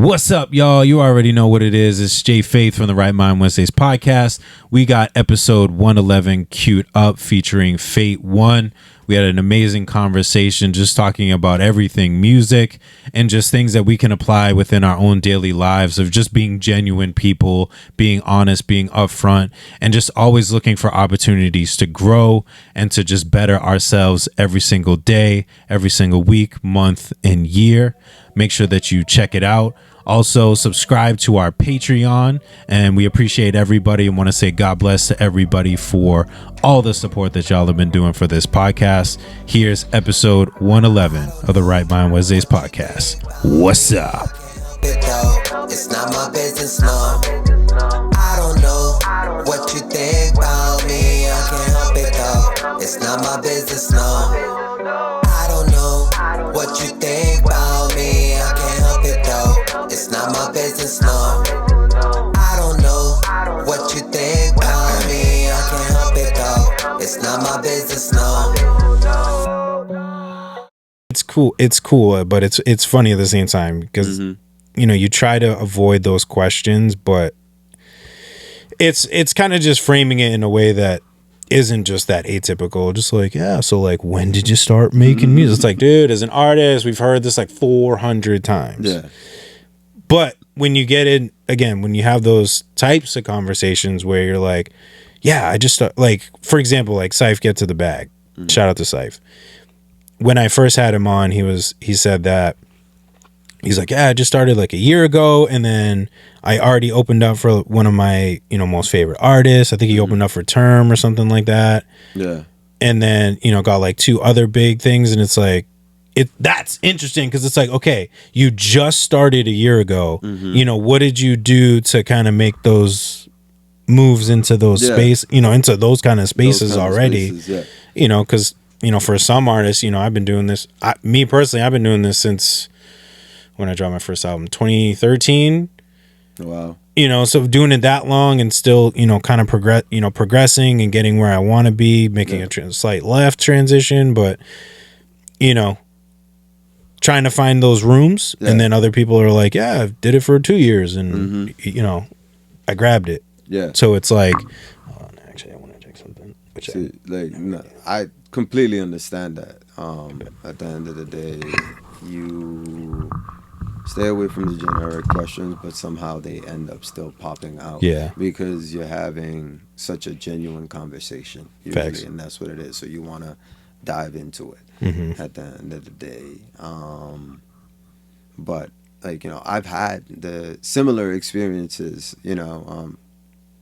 What's up, y'all? You already know what it is. It's Jay Faith from the Right Mind Wednesdays podcast. We got episode 111 queued up featuring FateOne. We had an amazing conversation just talking about everything music and just things that we can apply within our own daily lives of just being genuine people, being honest, being upfront, and just always looking for opportunities to grow and to just better ourselves every single day, every single week, month, and year. Make sure that you check it out. Also, subscribe to our Patreon, and we appreciate everybody and want to say God bless to everybody for all the support that y'all have been doing for this podcast. Here's episode 111 of the Right Mind Wednesdays podcast. What's up? It's not my business, no. I don't know what you think about me. I can't help it though. It's not my business, no. I don't know what you think about me. I can't help it though. It's not my business, no. I don't know what you think about me. I can't help it though. It's not my business, no. It's cool, but it's funny at the same time because you know, you try to avoid those questions, but it's kind of just framing it in a way that isn't just that atypical. Just like, yeah, so like, when did you start making music? It's like, dude, as an artist, we've heard this like 400 times. Yeah. But when you get in, again, when you have those types of conversations where you're like, yeah, I just like, for example, like Syfe Get to the Bag. Shout out to Syfe. When I first had him on, he said that he's like, yeah, I just started like a year ago, and then I already opened up for one of my, you know, most favorite artists. I think he opened up for Term or something like that. Yeah. And then, you know, got like 2 other big things, and it's like, that's interesting because it's like, okay, you just started a year ago. You know, what did you do to kind of make those moves into those space, you know, into those kind of spaces already? You know, because, you know, for some artists, you know, I've been doing this. Me personally, I've been doing this since when I dropped my first album, 2013. Wow. You know, so doing it that long and still, you know, kind of progressing and getting where I want to be, making a slight left transition, but, you know, trying to find those rooms. And then other people are like, yeah, I did it for 2 years and, you know, I grabbed it. Yeah. So it's like, hold on, actually, I want to check something. I completely understand that. At the end of the day, you stay away from the generic questions, but somehow they end up still popping out. Yeah. Because you're having such a genuine conversation usually, Facts. and that's what it is. So you want to dive into it at the end of the day. But like, you know, I've had the similar experiences. You know,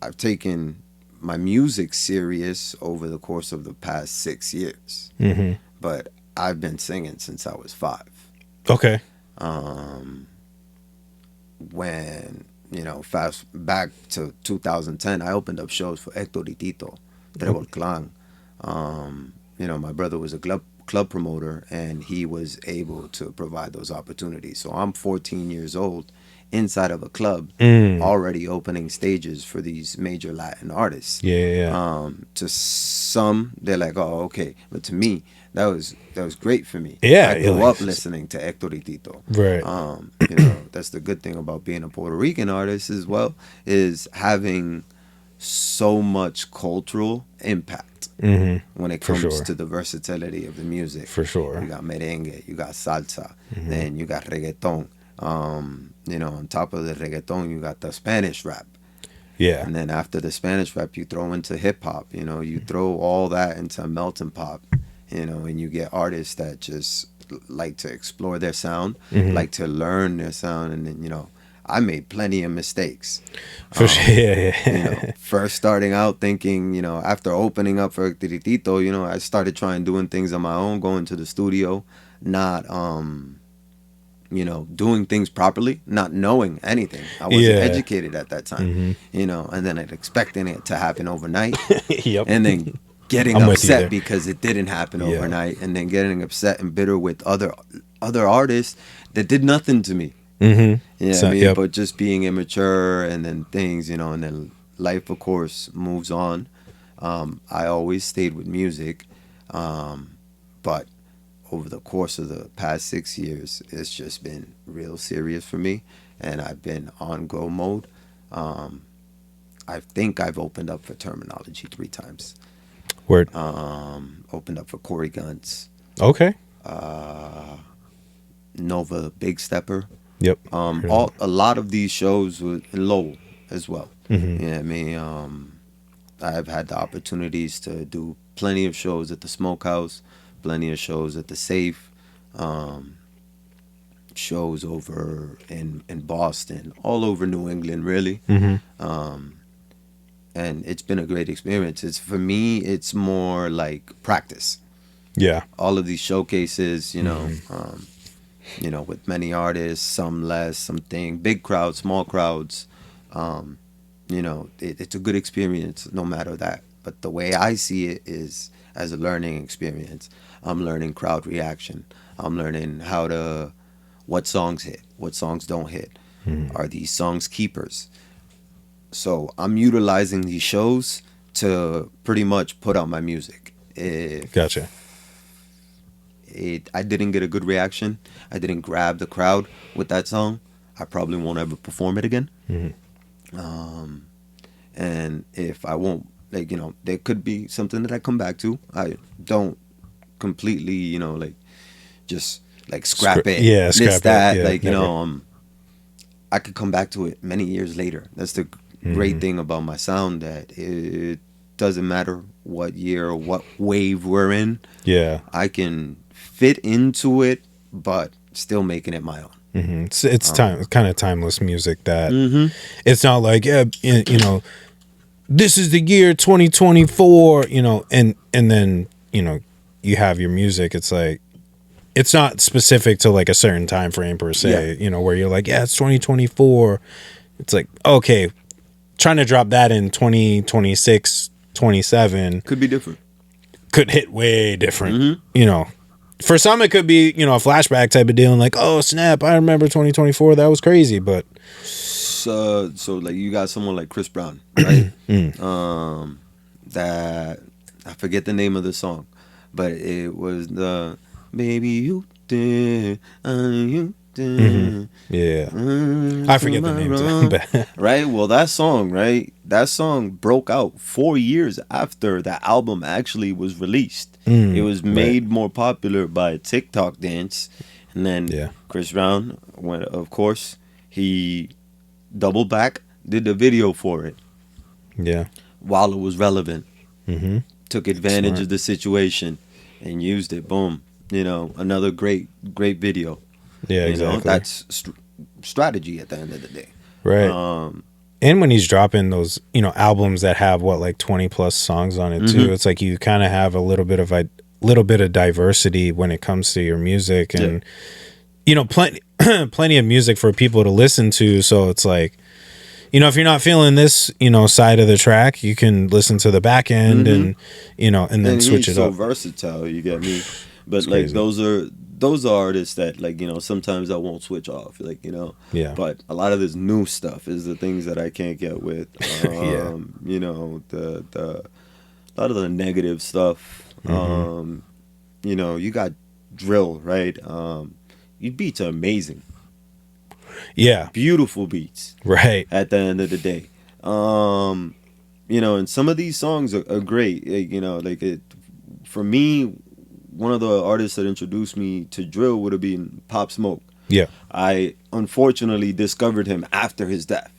I've taken my music serious over the course of the past 6 years, but I've been singing since I was 5. Okay. When, you know, fast back to 2010, I opened up shows for Héctor y Tito, Trevor Clan. You know, my brother was a club promoter, and he was able to provide those opportunities. So I'm 14 years old inside of a club, already opening stages for these major Latin artists. To some, they're like, oh, okay. But to me, that was great for me. Yeah, I grew up listening to Héctor y Tito. Right. You know, that's the good thing about being a Puerto Rican artist as well, is having so much cultural impact when it comes to the versatility of the music. For sure. You got merengue, you got salsa, then you got reggaeton. You know, on top of the reggaeton, you got the Spanish rap. Yeah. And then after the Spanish rap, you throw into hip hop. You know, you throw all that into a melting pot. You know, and you get artists that just like to explore their sound, like to learn their sound. And then, you know, I made plenty of mistakes. For sure. Yeah. You know, first starting out thinking, you know, after opening up for Héctor y Tito, you know, I started trying doing things on my own, going to the studio, not, you know, doing things properly, not knowing anything. I wasn't educated at that time, you know, and then expecting it to happen overnight. And then getting upset because it didn't happen overnight, and then getting upset and bitter with other artists that did nothing to me. Yeah, so, I mean, but just being immature, and then things, you know, and then life, of course, moves on. I always stayed with music, but over the course of the past 6 years, it's just been real serious for me. and I've been on go mode. I think I've opened up for Terminology 3 times. Word. Opened up for Corey Guns, Okay. Nova Big Stepper. Yep. A lot of these shows were in Lowell as well. Mm-hmm. Yeah, I mean, I've had the opportunities to do plenty of shows at the Smokehouse, plenty of shows at the Safe, shows over in Boston, all over New England, really. Mm-hmm. And it's been a great experience. For me, it's more like practice. Yeah. All of these showcases, Mm-hmm. With many artists, some less, something, big crowds, small crowds. It's a good experience no matter that. But the way I see it is as a learning experience. I'm learning crowd reaction. I'm learning what songs hit, what songs don't hit. Mm-hmm. Are these songs keepers? So I'm utilizing these shows to pretty much put out my music. Gotcha. I didn't get a good reaction, I didn't grab the crowd with that song, I probably won't ever perform it again. Mm-hmm. And if I won't, there could be something that I come back to. I don't completely, just scrap it. Yeah, this, scrap that. it. Yeah, I could come back to it many years later. That's the great thing about my sound, that it doesn't matter what year or what wave we're in. Yeah. I can fit into it, but still making it my own. Mm-hmm. It's kind of timeless music that Mm-hmm. it's not like, this is the year 2024, and then, you have your music. It's like, it's not specific to like a certain time frame per se, where you're like, yeah, it's 2024. It's like, okay, trying to drop that in 2026, 27 Could be different. could hit way different. Mm-hmm. For some it could be, a flashback type of deal, and like, oh snap, I remember 2024, that was crazy. But So like you got someone like Chris Brown, right? That I forget the name of the song, but it was the Baby You Did, You Did. yeah, I forget the name too. Right? Well, that song broke out 4 years after the album actually was released. It was made more popular by a TikTok dance, and then Chris Brown went, of course, he doubled back, did the video for it. Yeah. While it was relevant. Mm-hmm. Took advantage of the situation and used it. Boom. Another great video. Yeah, exactly. That's strategy at the end of the day. Right. And when he's dropping those, albums that have 20 plus songs on it too, it's like you kind of have a little bit of diversity when it comes to your music, and plenty of music for people to listen to. So it's like, if you're not feeling this, side of the track, you can listen to the back end and then switch it up. He's so versatile, you get me? But those are artists that sometimes I won't switch off, Yeah. But a lot of this new stuff is the things that I can't get with. Yeah. The a lot of the negative stuff. You got drill, right? Your beats are amazing. Yeah. Beautiful beats. Right. At the end of the day. And some of these songs are great. For me, one of the artists that introduced me to drill would have been Pop Smoke. Yeah. I unfortunately discovered him after his death.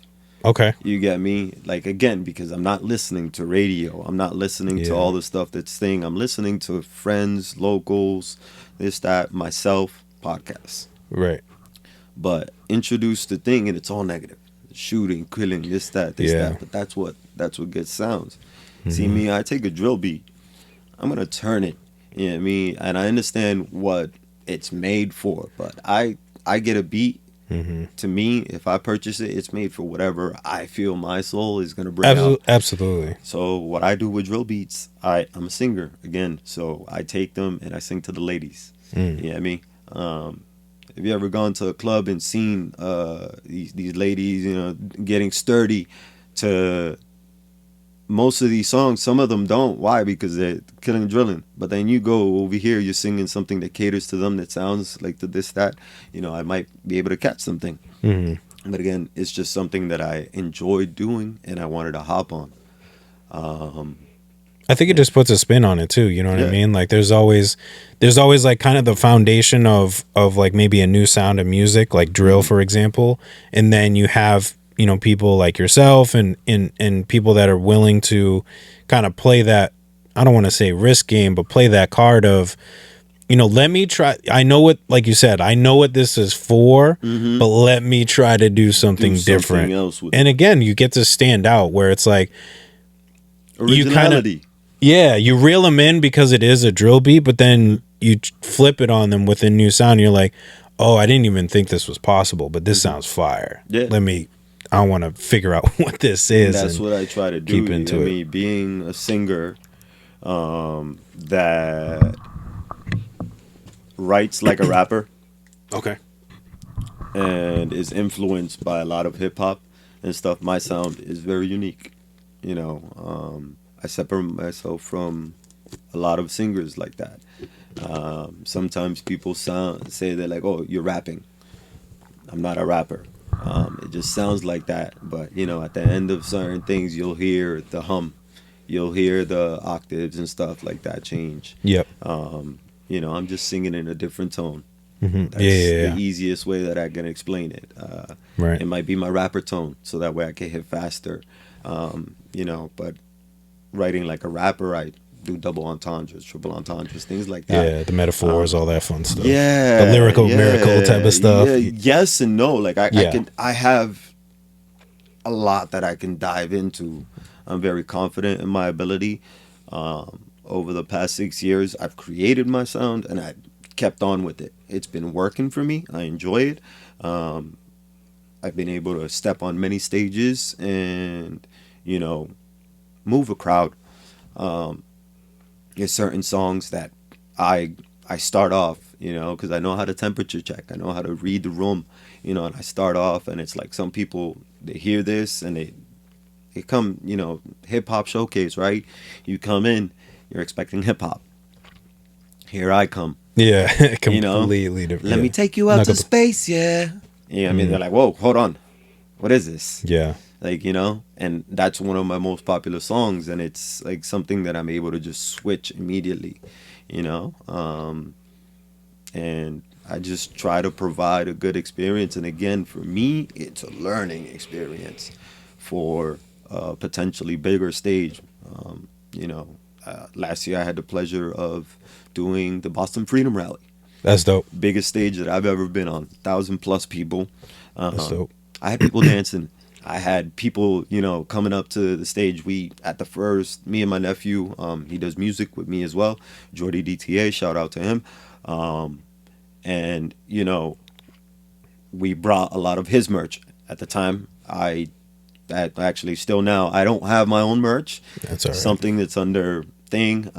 Okay. You get me? Again, because I'm not listening to radio. I'm not listening to all the stuff that's thing. I'm listening to friends, locals, this, that, myself, podcasts. Right. But introduce the thing and it's all negative. Shooting, killing, this, that. But that's what gets sounds. See me, I take a drill beat. I'm going to turn it. You know what I mean? And I understand what it's made for. But I get a beat. To me, if I purchase it, it's made for whatever I feel my soul is going to bring out. Absolutely. So what I do with drill beats, I'm a singer, again. So I take them and I sing to the ladies. You know what I mean? Have you ever gone to a club and seen these ladies, getting sturdy to most of these songs? Some of them don't. Why? Because they're killing drilling. But then you go over here, you're singing something that caters to them, that sounds like the this, that. I might be able to catch something. But again, it's just something that I enjoyed doing and I wanted to hop on. I think it just puts a spin on it too. You know what I Yeah. mean? Like there's always like kind of the foundation of like maybe a new sound of music, like drill, for example. And then you have, you know, people like yourself and people that are willing to kind of play that, I don't want to say risk game, but play that card of, you know, let me try. I know what, like you said, I know what this is for, but let me try to do something different. else with And again, you get to stand out where it's like, originality. you reel them in because it is a drill beat, but then you flip it on them with a new sound. And you're like, oh, I didn't even think this was possible, but this sounds fire. Yeah. I want to figure out what this is. That's and what I try to do. keep into it. Me being a singer that writes like a rapper Okay. and is influenced by a lot of hip hop and stuff. My sound is very unique. You know, I separate myself from a lot of singers like that. Sometimes people say they're like, "Oh, you're rapping." I'm not a rapper. It just sounds like that. But you know, at the end of certain things, you'll hear the hum, you'll hear the octaves and stuff like that change. Yep. You know, I'm just singing in a different tone. Mhm. That's Yeah. the easiest way that I can explain it. Right. It might be my rapper tone, so that way I can hit faster. You know, but writing like a rapper, I do double entendres, triple entendres, things like that. Yeah, the metaphors, all that fun stuff. Yeah, The lyrical miracle type of stuff. Yeah, yes and no. Like Yeah. I have a lot that I can dive into. I'm very confident in my ability. Over the past 6 years, I've created my sound and I kept on with it. It's been working for me. I enjoy it. I've been able to step on many stages and, you know, move a crowd. There's certain songs that I start off, you know, because I know how to temperature check. I know how to read the room, you know, and I start off and it's like some people, they hear this and they come, you know, hip hop showcase, right? You come in, you're expecting hip hop. Here I come. Yeah, completely You know, different. Let me take you out to space, yeah. Yeah, I mean, they're like, whoa, hold on. What is this? Yeah. Like, you know, and that's one of my most popular songs, and it's like something that I'm able to just switch immediately, you know. And I just try to provide a good experience. And again, for me, it's a learning experience for a potentially bigger stage. You know, last year I had the pleasure of doing the Boston Freedom Rally. That's dope. Biggest stage that I've ever been on, 1,000+ people. That's dope. I had people dancing. I had people, you know, coming up to the stage. Me and my nephew, he does music with me as well. Jordy DTA, shout out to him. And, you know, we brought a lot of his merch. At the time, actually still now, I don't have my own merch. That's all right. Something that's under thing.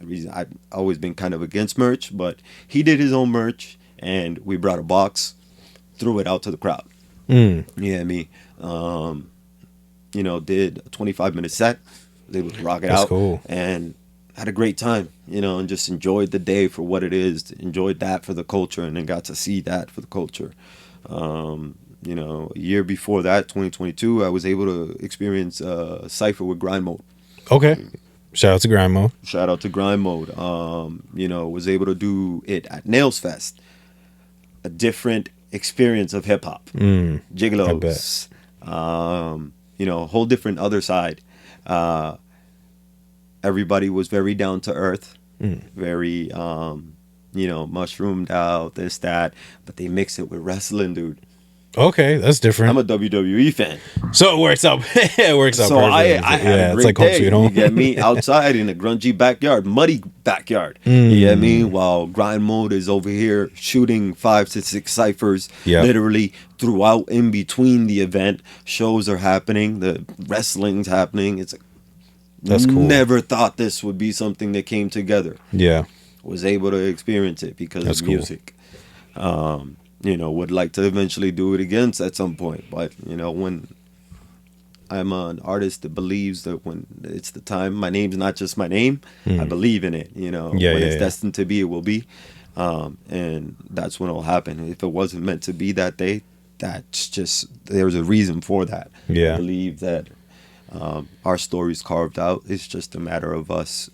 Reason I've always been kind of against merch, but he did his own merch, and we brought a box, threw it out to the crowd. Yeah, me. You know, did a 25-minute set. They would rock it out. Cool. And had a great time, you know, and just enjoyed the day for what it is. Enjoyed that for the culture, and then got to see that for the culture. You know, a year before that, 2022, I was able to experience Cypher with Grind Mode. Okay. Shout out to Grind Mode. Shout out to Grind Mode. You know, was able to do it at Nails Fest. A different experience of hip hop. Gigolos. You know, a whole different other side. Everybody was very down to earth. Very, you know, mushroomed out, this, that. But they mix it with wrestling, dude. Okay, that's different. I'm a WWE fan. So it works out. It works out. So I perfect. had a great like home day. sweet home. You get me? Outside in a grungy backyard, muddy backyard. You get me? While Grind Mode is over here shooting 5 to 6 ciphers, literally throughout, in between the event. Shows are happening. The wrestling's happening. It's like, that's cool. Never thought this would be something that came together. Yeah, was able to experience it because that's of music. Cool. You know, would like to eventually do it again at some point. But, you know, when I'm an artist that believes that when it's the time, my name's not just my name. I believe in it, you know. When it's destined to be, it will be. And that's when it'll happen. If it wasn't meant to be that day, that's just, there's a reason for that. Yeah. I believe that our story's carved out. It's just a matter of us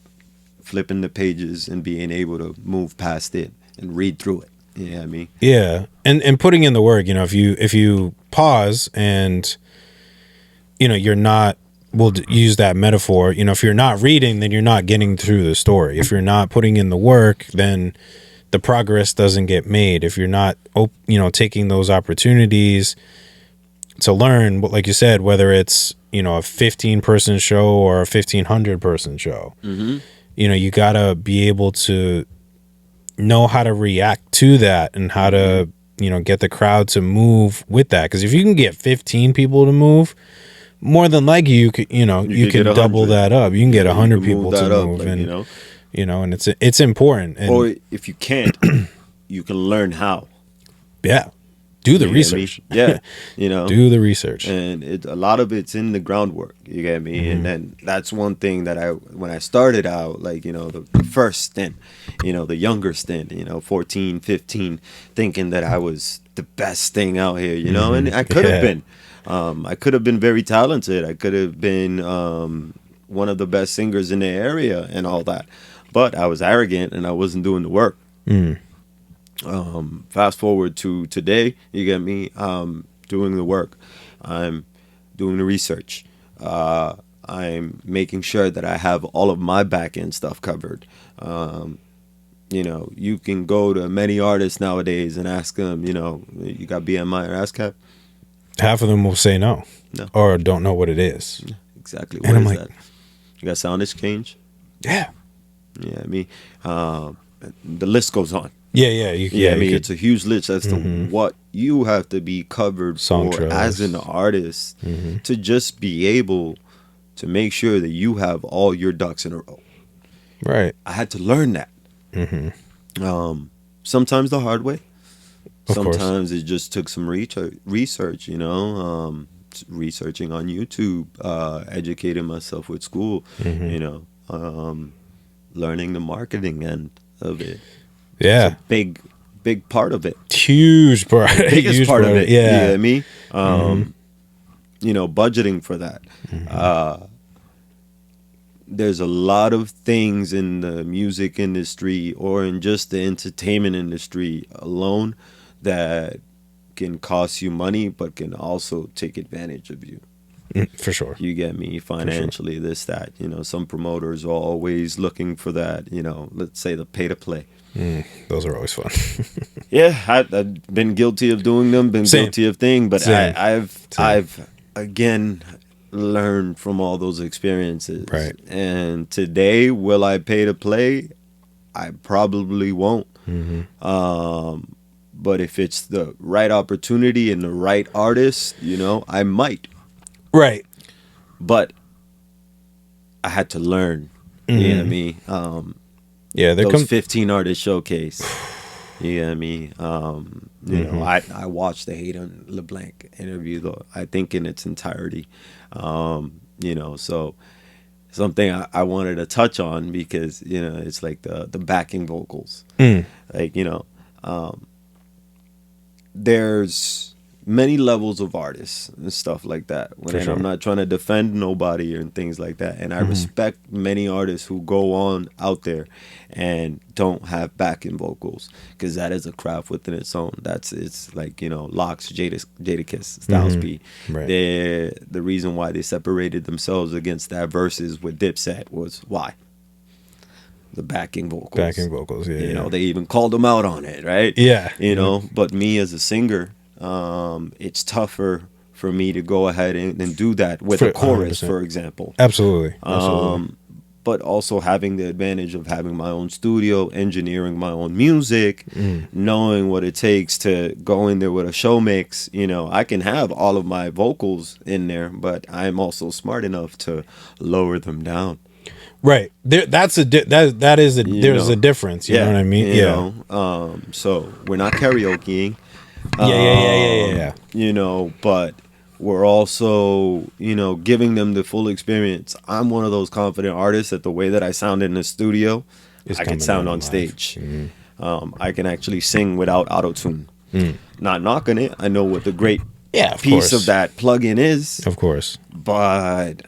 flipping the pages and being able to move past it and read through it. You know what I mean? Yeah. And putting in the work, you know, if you pause and, you know, you're not, we'll use that metaphor, you know, if you're not reading, then you're not getting through the story. If you're not putting in the work, then the progress doesn't get made. If you're not, you know, taking those opportunities to learn, like you said, whether it's, you know, a 15-person show or a 1,500-person show, you know, you got to be able to know how to react to that and how to, you know, get the crowd to move with that. Because if you can get 15 people to move, more than likely you could, you know, you can double that up. You can get 100 people to move, like, and you know, and it's important. And, or if you can't, you can learn how. Yeah, do the research. Yeah, you know, do the research. And a lot of it's in the groundwork. You get me? And then that's one thing that when I started out, like, you know, the first stint, you know, the younger stint, you know, 14, 15, thinking that I was the best thing out here, you know, and I could have been. I could have been very talented. I could have been one of the best singers in the area and all that. But I was arrogant and I wasn't doing the work. Fast forward to today, you get me? Doing the work. I'm doing the research. I'm making sure that I have all of my back end stuff covered. You know, you can go to many artists nowadays and ask them, you know, you got BMI or ASCAP? Half of them will say no, or don't know what it is. Exactly. And I'm like, that? You got sound exchange? Yeah. Yeah, I mean, the list goes on. Yeah. I mean, it's a huge list as to what you have to be covered Song for trails. as an artist to just be able to make sure that you have all your ducks in a row. Right. I had to learn that. Sometimes the hard way. Sometimes it just took some research, you know, researching on YouTube, educating myself with school, you know, learning the marketing end of it. Yeah. It's a big part of it. Huge part. Biggest Huge part of it. Yeah. You know what I mean? You know, budgeting for that. There's a lot of things in the music industry or in just the entertainment industry alone that can cost you money, but can also take advantage of you. For sure. You get me? Financially, this, that. You know, some promoters are always looking for that, you know, let's say the pay to play. Those are always fun. Yeah, I've been guilty of doing them, guilty of things, but I've again learned from all those experiences. Right. And today, will I pay to play? I probably won't. But if it's the right opportunity and the right artist, you know, I might. Right. But I had to learn. You know what I mean? Yeah, those 15 artist showcase. You know what I mean? You know, I watched the Hayden LeBlanc interview, though, I think in its entirety. You know, so something I wanted to touch on because, you know, it's like the backing vocals. Like, you know, there's many levels of artists and stuff like that. I'm not trying to defend nobody and things like that. And I respect many artists who go on out there and don't have backing vocals because that is a craft within its own. It's like, you know, Locks, Jadakiss, Styles P. Right. The reason why they separated themselves against that versus with Dipset was why? The backing vocals. Backing vocals, yeah. You know, they even called them out on it, right? Yeah. You know, but me as a singer, it's tougher for me to go ahead and do that with a chorus, 100%. For example. Absolutely. But also having the advantage of having my own studio, engineering my own music, knowing what it takes to go in there with a show mix. You know, I can have all of my vocals in there, but I'm also smart enough to lower them down. Right. There's a difference. You know what I mean? You know, so we're not karaokeing. Yeah. You know, but we're also, you know, giving them the full experience. I'm one of those confident artists that the way that I sound in the studio, I can sound on stage. I can actually sing without auto-tune. Not knocking it. I know what the great Of piece course. of that plugin is, Of course. but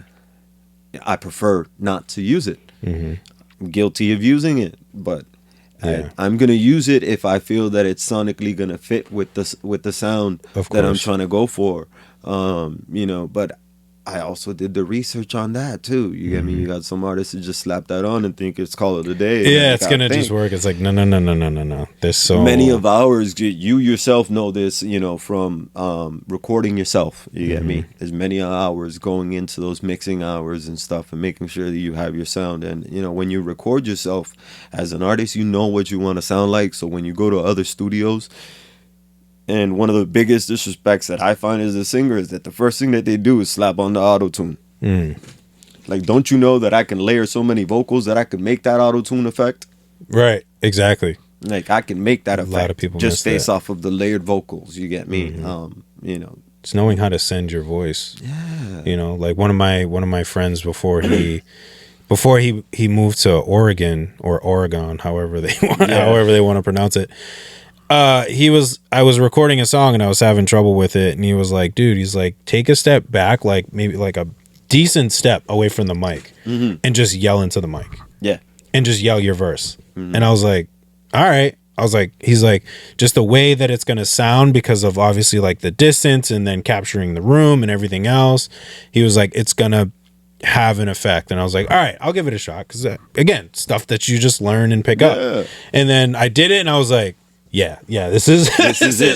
I prefer not to use it. Mm-hmm. I'm guilty of using it, but Yeah. I'm gonna use it if I feel that it's sonically gonna fit with the sound Of that I'm course. trying to go for. But I also did the research on that too. You get me? You got some artists that just slap that on and think it's call it a day. Yeah, Like, it's gonna just work. It's like no. There's so many of ours. You yourself know this, from recording yourself. You get me? There's many hours going into those mixing hours and stuff, and making sure that you have your sound. And when you record yourself as an artist, you know what you want to sound like. So when you go to other studios, and one of the biggest disrespects that I find as a singer is that the first thing that they do is slap on the auto-tune. Like, don't you know that I can layer so many vocals that I can make that auto-tune effect? right. Exactly. Like, I can make that A effect lot of people just miss based that. off of the layered vocals. You get me? It's knowing how to send your voice. Yeah. Like one of my friends before he moved to Oregon or Oregon, however they want to pronounce it. I was recording a song and I was having trouble with it, and he was like, dude, he's like, take a step back, like maybe like a decent step away from the mic, and just yell into the mic. Yeah. And just yell your verse. And I was like, all right. He's like, just the way that it's going to sound because of obviously like the distance and then capturing the room and everything else. He was like, it's going to have an effect. And I was like, all right, I'll give it a shot. Because again, stuff that you just learn and pick up. And then I did it and I was like, yeah, this is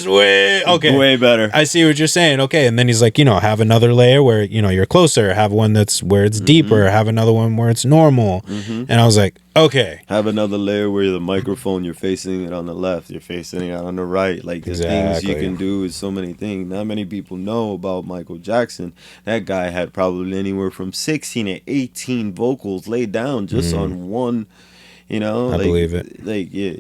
way okay. Way better. I see what you're saying. Okay. And then he's like, have another layer where, you're closer, have one that's where it's deeper, have another one where it's normal. And I was like, okay. Have another layer where the microphone, you're facing it on the left, you're facing it on the right. Like, the things you can do is so many things. Not many people know about Michael Jackson. That guy had probably anywhere from 16 to 18 vocals laid down just on one, I believe it. Like, yeah.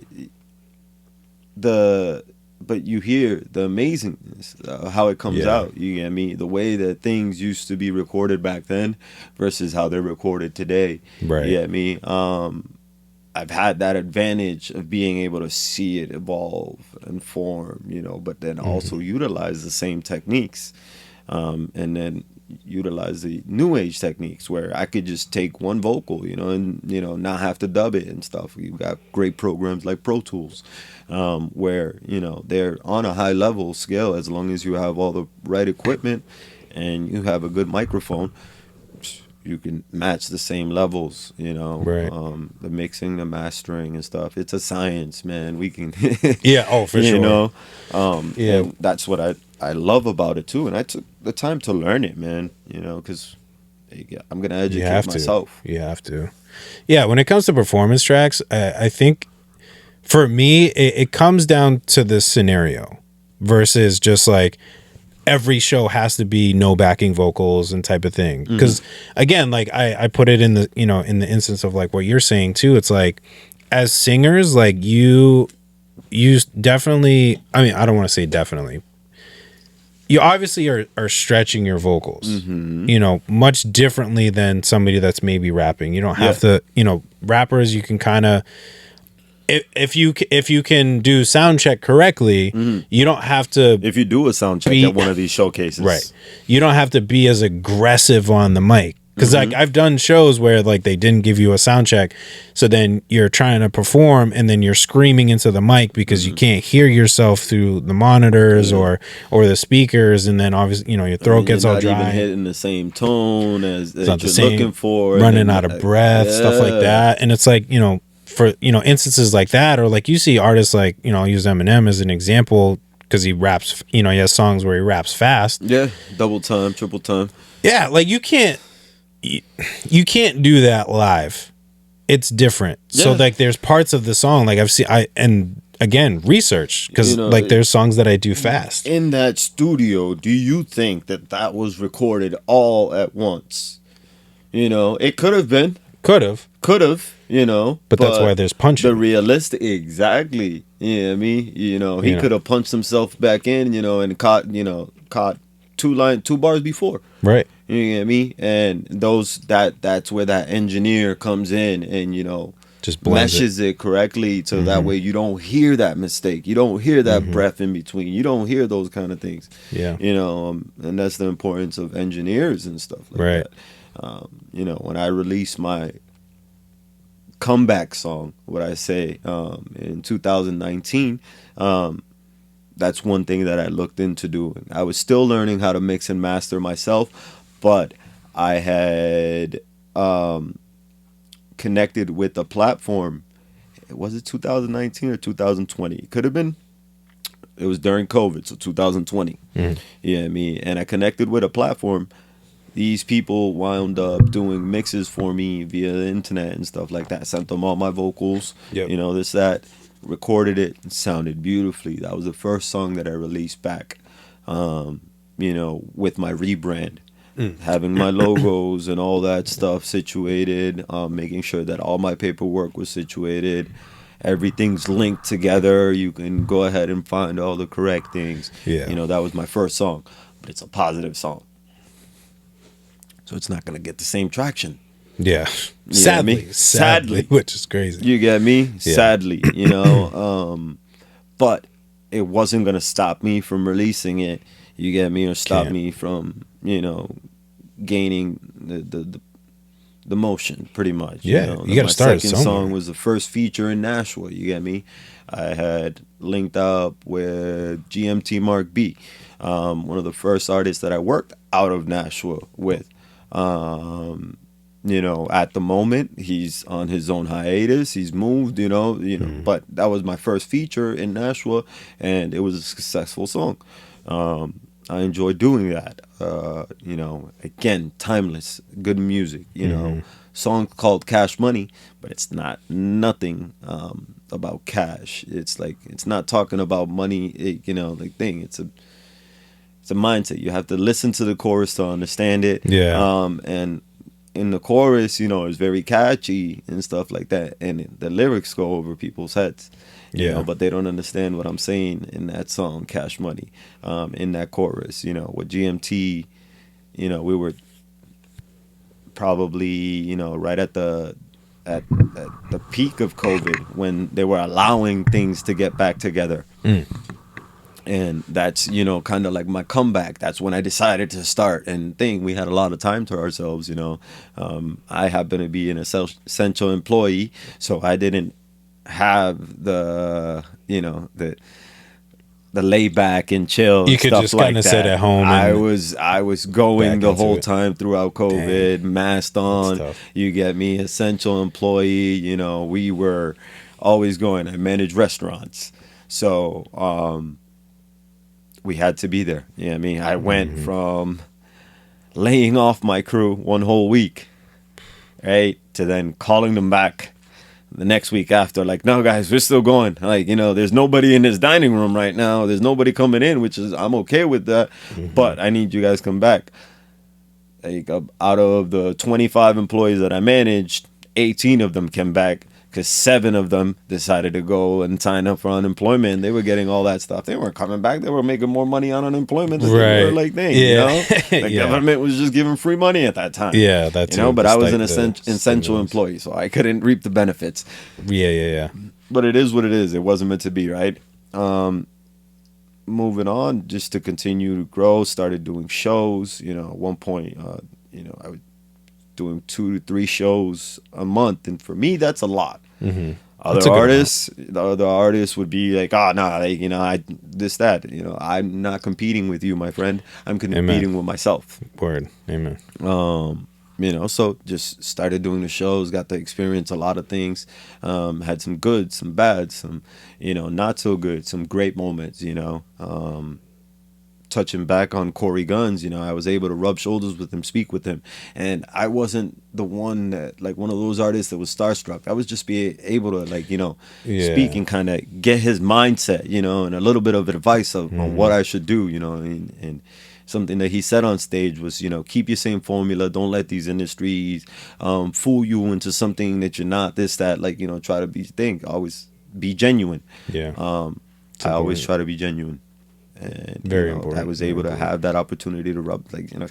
But you hear the amazingness, how it comes out. You get me? The way that things used to be recorded back then versus how they're recorded today. Right. You get me? I've had that advantage of being able to see it evolve and form, but then also utilize the same techniques, and then utilize the new age techniques where I could just take one vocal, and not have to dub it and stuff. You've got great programs like Pro Tools, where they're on a high level scale. As long as you have all the right equipment and you have a good microphone, you can match the same levels. Right. The mixing, the mastering and stuff. It's a science, man. We can For sure. And that's what I love about it too, and I took the time to learn it, man. Because I'm gonna educate myself. You have to. Yeah, when it comes to performance tracks, I think for me it comes down to this scenario versus just like every show has to be no backing vocals and type of thing. Because again, like I put it in the in the instance of like what you're saying too. It's like as singers, like you definitely. I mean, I don't want to say definitely. You obviously are stretching your vocals, much differently than somebody that's maybe rapping. You don't have to, rappers, you can kind of, if you can do sound check correctly, you don't have to. If you do a sound check at one of these showcases, right? You don't have to be as aggressive on the mic. Because like I've done shows where like they didn't give you a sound check, so then you're trying to perform and then you're screaming into the mic because you can't hear yourself through the monitors or the speakers, and then obviously your throat gets all dry. Not even hitting the same tone as you're looking for, running out of breath, stuff like that. And it's like for instances like that, or like you see artists like I'll use Eminem as an example because he raps. He has songs where he raps fast. Yeah, double time, triple time. Yeah, like you can't do that live. It's different. So like there's parts of the song like I've seen and again research because like there's songs that I do fast. In that studio, do you think that was recorded all at once? It could have been. Could have. But that's why there's punching. The realistic, exactly. Yeah, he could have punched himself back in, and caught two bars before. Right. You get me? And that's where that engineer comes in and, just blends meshes it correctly, so that way you don't hear that mistake, you don't hear that breath in between, you don't hear those kind of things. Yeah. You know, and that's the importance of engineers and stuff like Right. that. You know, when I released my comeback song, what I say, in 2019, that's one thing that I looked into doing. I was still learning how to mix and master myself, but I had connected with a platform. Was it 2019 or 2020? It could have been. It was during COVID, so 2020. Yeah, and I connected with a platform. These people wound up doing mixes for me via the internet and stuff like that. Sent them all my vocals, Yep. you know, this, that, recorded it, it sounded beautifully. That was the first song that I released back, you know, with my rebrand. Having my logos and all that stuff situated, making sure that all my paperwork was situated, everything's linked together. You can go ahead and find all the correct things. Yeah. You know, that was my first song, but it's a positive song, so it's not gonna get the same traction. Yeah. You get me? Sadly, which is crazy. You get me? Yeah. Sadly, you know. But it wasn't gonna stop me from releasing it. You get me? Or stop Can't. me from, you know, gaining the motion, pretty much. Yeah, you know? you gotta My start second somewhere. song was the first feature in Nashua. You get me? I had linked up with GMT Mark B, one of the first artists that I worked out of Nashua with. You know, at the moment he's on his own hiatus. He's moved, you know, but that was my first feature in Nashua, and it was a successful song. I enjoy doing that. You know, again, timeless, good music. You know, song called Cash Money, but it's not nothing about cash. It's like, it's not talking about money. You know, like thing. It's a mindset. You have to listen to the chorus to understand it. Yeah. And in the chorus, you know, it's very catchy and stuff like that, and the lyrics go over people's heads. You know, but they don't understand what I'm saying in that song, Cash Money, in that chorus. You know, with GMT, you know, we were probably, you know, right at the peak of COVID, when they were allowing things to get back together. And that's, you know, kind of like my comeback. That's when I decided to start and think. We had a lot of time to ourselves, you know. I happen to be an essential employee, so I didn't have the, you know, the lay back and chill. You could stuff just like kind of that. sit at home. I And was going back the into whole it. time throughout COVID, masked on. tough. You get me, essential employee. You know, we were always going. I managed restaurants, so we had to be there. You know what I mean? I went from laying off my crew one whole week, right, to then calling them back the next week after, like, no guys, we're still going. Like, you know, there's nobody in this dining room right now. There's nobody coming in, which is, I'm okay with that, but I need you guys to come back. Like, out of the 25 employees that I managed, 18 of them came back, because 7 of them decided to go and sign up for unemployment. They were getting all that stuff. They weren't coming back. They were making more money on unemployment than they were, like, thing, you know? The government was just giving free money at that time. Yeah, that's, you know, but I was an essential employee, so I couldn't reap the benefits. Yeah. But it is what it is. It wasn't meant to be, right? Moving on, just to continue to grow, started doing shows. You know, at one point, you know, I was doing 2 to 3 shows a month, and for me, that's a lot. Other artists would be like, oh, nah, like, you know, that, you know, I'm not competing with you, my friend. I'm competing with myself. Word. Amen. You know, so just started doing the shows, got to experience a lot of things. Had some good, some bad, some, you know, not so good, some great moments, you know. Touching back on Corey Guns, you know, I was able to rub shoulders with him, speak with him, and I wasn't the one that, like, one of those artists that was starstruck. I was just able to, like, you know, speak and kind of get his mindset, you know, and a little bit of advice on what I should do, you know. And something that he said on stage was, you know, keep your same formula. Don't let these industries fool you into something that you're not. This, that, like, you know, try to always be genuine. Yeah. I always try to be genuine. And Very you know, important. I was able to have that opportunity to rub, like, you know,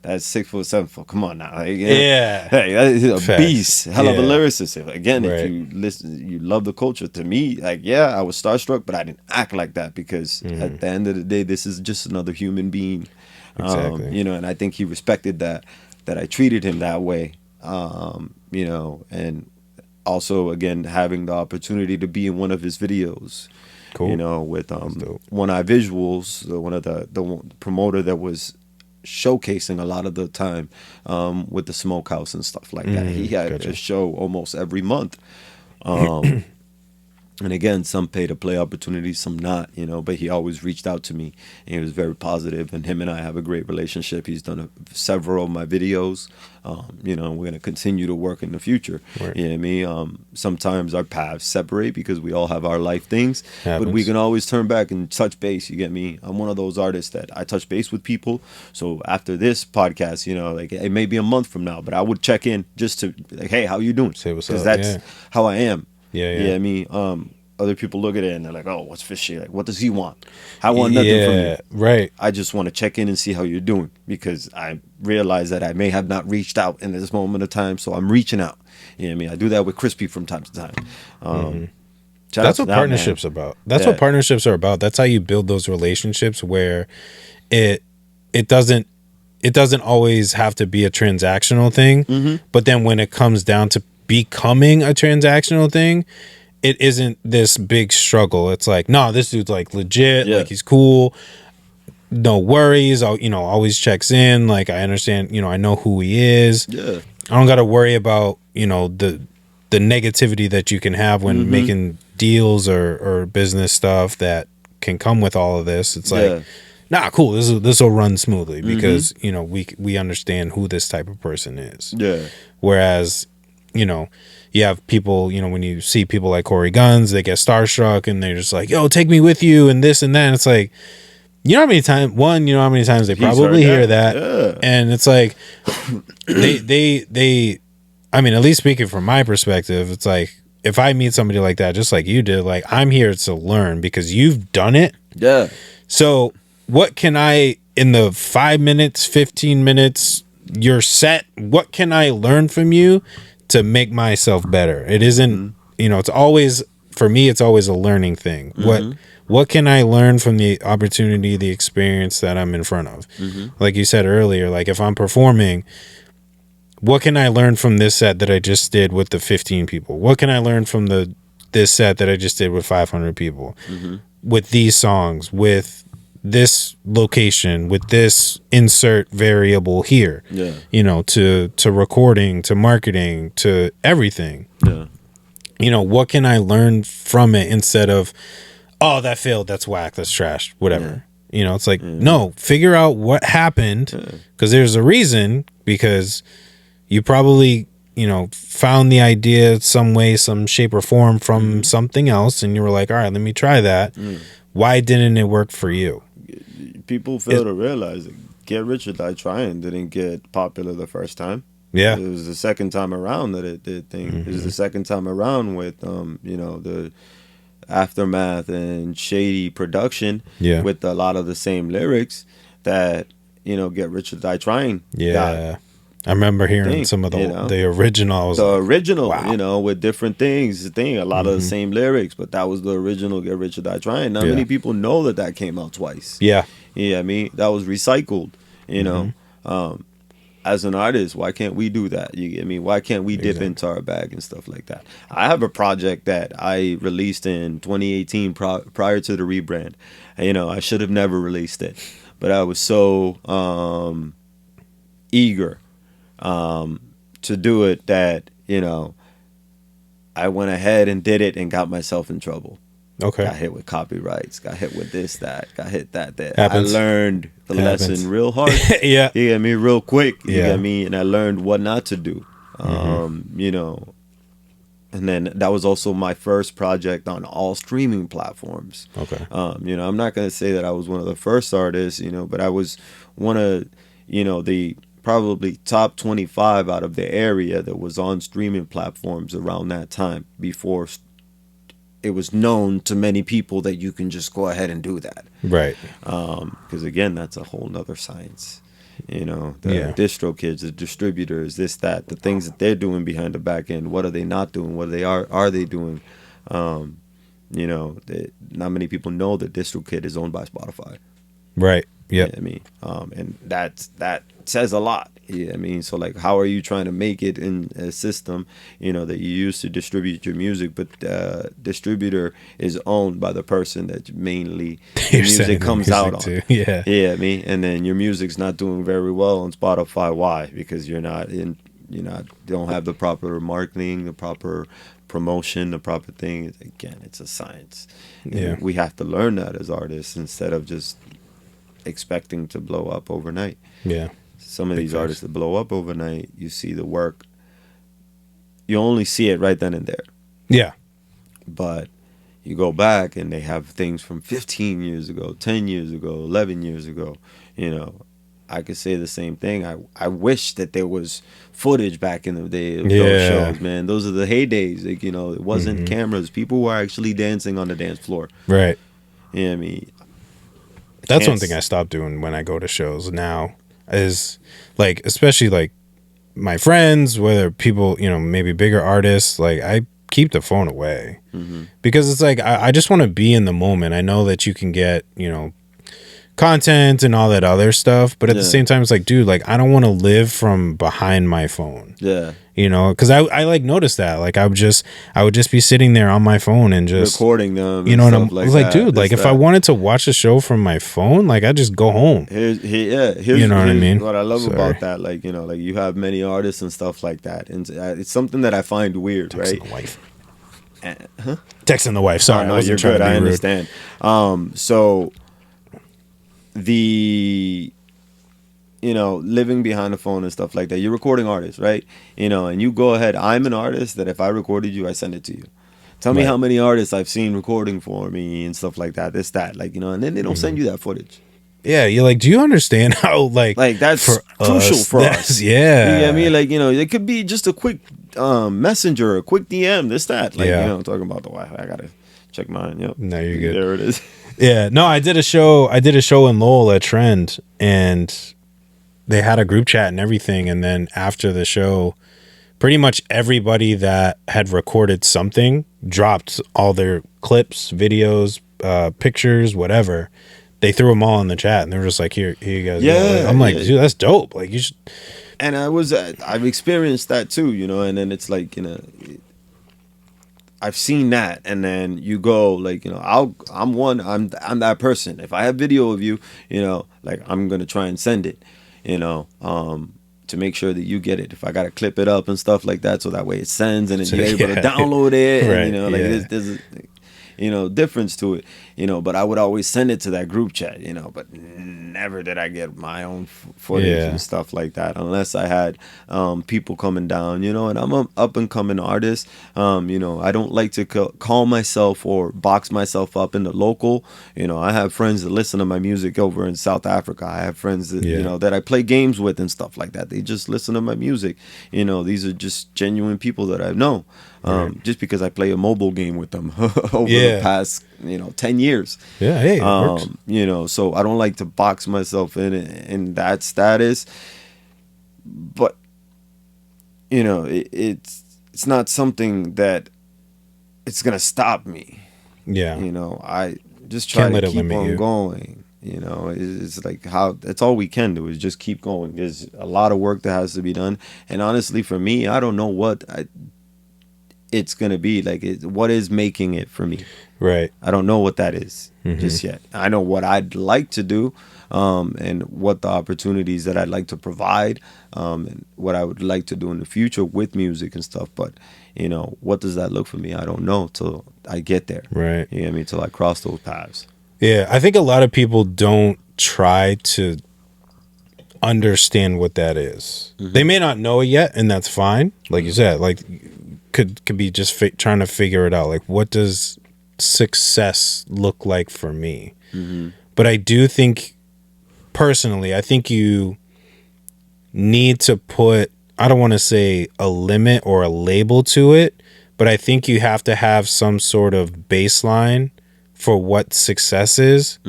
That's 6 foot, 7 foot. Come on now. Like, Yeah. Hey, that is a Facts. beast. Hell of a Yeah. lyricist. Again, Right. if you listen, you love the culture. To me, like, yeah, I was starstruck, but I didn't act like that because at the end of the day, this is just another human being. Exactly. You know, and I think he respected that I treated him that way. You know, and also again having the opportunity to be in one of his videos. Cool. You know, with dope. One Eye Visuals, one of the promoter that was showcasing a lot of the time with the smokehouse and stuff like that. He had gotcha. a show almost every month. And again, some pay to play opportunities, some not, you know, but he always reached out to me and he was very positive, and him and I have a great relationship. He's done several of my videos, you know, we're going to continue to work in the future. Right. You know what I mean? Sometimes our paths separate because we all have our life things, Happens. but we can always turn back and touch base. You get me? I'm one of those artists that I touch base with people. So after this podcast, you know, like it may be a month from now, but I would check in just to like, hey, how you doing? Say what's Because up, that's yeah. how I am. Yeah, yeah. You know what I mean? Other people look at it and they're like, oh, what's fishy? Like, what does he want? I want nothing from you. Right. I just want to check in and see how you're doing, because I realize that I may have not reached out in this moment of time, so I'm reaching out. You know what I mean? I do that with Krispy from time to time. Shout out That's to what that, partnerships man. about. That's Yeah. what partnerships are about. That's how you build those relationships where it doesn't always have to be a transactional thing, but then when it comes down to becoming a transactional thing, it isn't this big struggle. It's like, no, this dude's like legit, Yeah. like he's cool, no worries. Always checks in. Like I understand, I know who he is. Yeah. I don't got to worry about, the negativity that you can have when making deals or business stuff that can come with all of this. It's like, Yeah. nah, cool. This will run smoothly because, we understand who this type of person is. Yeah. Whereas, you have people, when you see people like Corey Guns, they get starstruck and they're just like, yo, take me with you and this and that. And it's like, how many times they probably hear that. Yeah. And it's like, they I mean, at least speaking from my perspective, it's like, if I meet somebody like that, just like you did, like I'm here to learn because you've done it. Yeah. So what can I, in the 5 minutes, 15 minutes, your set, what can I learn from you to make myself better? It isn't, it's always, for me, it's always a learning thing. What can I learn from the opportunity, the experience that I'm in front of? Like you said earlier, like if I'm performing, what can I learn from this set that I just did with the 15 people? What can I learn from this set that I just did with 500 people? With these songs, with this location, with this insert variable here, to recording, to marketing, to everything. What can I learn from it instead of, oh, that failed, that's whack, that's trash, whatever. It's like, no, figure out what happened, because there's a reason, because you probably, found the idea some way, some shape or form from something else, and you were like, all right, let me try that. Why didn't it work for you? People fail to realize that Get Rich or Die Trying didn't get popular the first time. Yeah. It was the second time around that it did thing. It was the second time around with the Aftermath and Shady production with a lot of the same lyrics that Get Rich or Die Trying got. I remember hearing some of the original. Original, with different things. A lot of the same lyrics, but that was the original Get Rich or Die Trying. Not many people know that came out twice. Yeah. Yeah, I mean, that was recycled, as an artist, why can't we do that? You get me? Why can't we dip into our bag and stuff like that? I have a project that I released in 2018 prior to the rebrand. I should have never released it, but I was so eager to do it that, I went ahead and did it and got myself in trouble. Okay. Got hit with copyrights, got hit with this, that, got hit that. Happens. I learned the lesson real hard. Yeah. You get me? Real quick. You Yeah. get me? And I learned what not to do. And then that was also my first project on all streaming platforms. Okay. I'm not going to say that I was one of the first artists, but I was one of, the probably top 25 out of the area that was on streaming platforms around that time, before it was known to many people that you can just go ahead and do that. Right. Because again, that's a whole nother science. You know, the distro kids, the distributors, this, that, the things that they're doing behind the back end. What are they not doing? What are they doing? You know, not many people know that DistroKid is owned by Spotify. Right. Yeah. I mean, and that says a lot. Yeah, I mean, so like, how are you trying to make it in a system, you know, that you use to distribute your music, but distributor is owned by the person that mainly your music comes out on. Yeah. Yeah, I mean, and then your music's not doing very well on Spotify. Why? Because you don't have the proper marketing, the proper promotion, the proper thing. Again, it's a science. Yeah. And we have to learn that as artists instead of just expecting to blow up overnight. Yeah. Some of these artists that blow up overnight, you see the work, you only see it right then and there. Yeah. But you go back and they have things from 15 years ago, 10 years ago, 11 years ago. You know, I could say the same thing. I wish that there was footage back in the day of those shows, man. Those are the heydays. Like, you know, it wasn't cameras. People were actually dancing on the dance floor. Right. Yeah, I mean, that's one thing I stopped doing when I go to shows now. Is like, especially like my friends, whether people, you know, maybe bigger artists, like I keep the phone away because it's like I just want to be in the moment. I know that you can get, you know, content and all that other stuff, but at the same time, it's like, dude, like I don't want to live from behind my phone. Yeah. You know, because I like noticed that, like I would just be sitting there on my phone and just recording them. You know what I'm like, dude, like if I wanted to watch a show from my phone, like I just go home. Here's you know what I mean? What I love about that, like, you know, like you have many artists and stuff like that, and it's something that I find weird, Texting right? The wife. Texting the wife. Sorry, no, you're good. I understand. So you know, living behind the phone and stuff like that. You're recording artists, right? You know, and you go ahead. I'm an artist that if I recorded you, I send it to you. Tell me how many artists I've seen recording for me and stuff like that. This, that, like, you know, and then they don't send you that footage. Yeah, you're like, do you understand how like that's for crucial us, for us? Yeah. You know what I mean? Like, you know, it could be just a quick messenger, a quick DM, this, that. Like, you know, I'm talking about the Wi-Fi. I gotta check mine. Yep. No, you're good. There it is. Yeah. No, I did a show in Lowell at Trend, and they had a group chat and everything. And then after the show, pretty much everybody that had recorded something dropped all their clips, videos, pictures, whatever. They threw them all in the chat, and they were just like, here you guys go. I'm like, dude, that's dope. Like, you should. And I've experienced that too, you know, and then it's like, you know, I've seen that, and then you go like, you know, I'm that person. If I have video of you, you know, like I'm gonna try and send it, you know, to make sure that you get it. If I gotta clip it up and stuff like that, so that way it sends and then you're able to download it, and, you know, like there's you know, difference to it, you know, but I would always send it to that group chat, you know, but never did I get my own footage and stuff like that, unless I had people coming down, you know, and I'm an up and coming artist. You know, I don't like to call myself or box myself up in the local. You know, I have friends that listen to my music over in South Africa. I have friends that, you know, that I play games with and stuff like that. They just listen to my music. You know, these are just genuine people that I know. Just because I play a mobile game with them over the past, you know, 10 years. Yeah, hey, it works. You know, so I don't like to box myself in that status. But, you know, it's not something that it's going to stop me. Yeah. You know, I just try to keep on going. You know, it's like that's all we can do is just keep going. There's a lot of work that has to be done. And honestly, for me, I don't know what it's gonna be like. What is making it for me? Right. I don't know what that is just yet. I know what I'd like to do, and what the opportunities that I'd like to provide, and what I would like to do in the future with music and stuff. But, you know, what does that look for me? I don't know till I get there. Right. You know what I mean? Till I cross those paths. Yeah, I think a lot of people don't try to understand what that is. They may not know it yet, and that's fine. Like you said, like could be just trying to figure it out. Like, what does success look like for me? But I do think, personally, I think you need to put, I don't want to say a limit or a label to it, but I think you have to have some sort of baseline for what success is.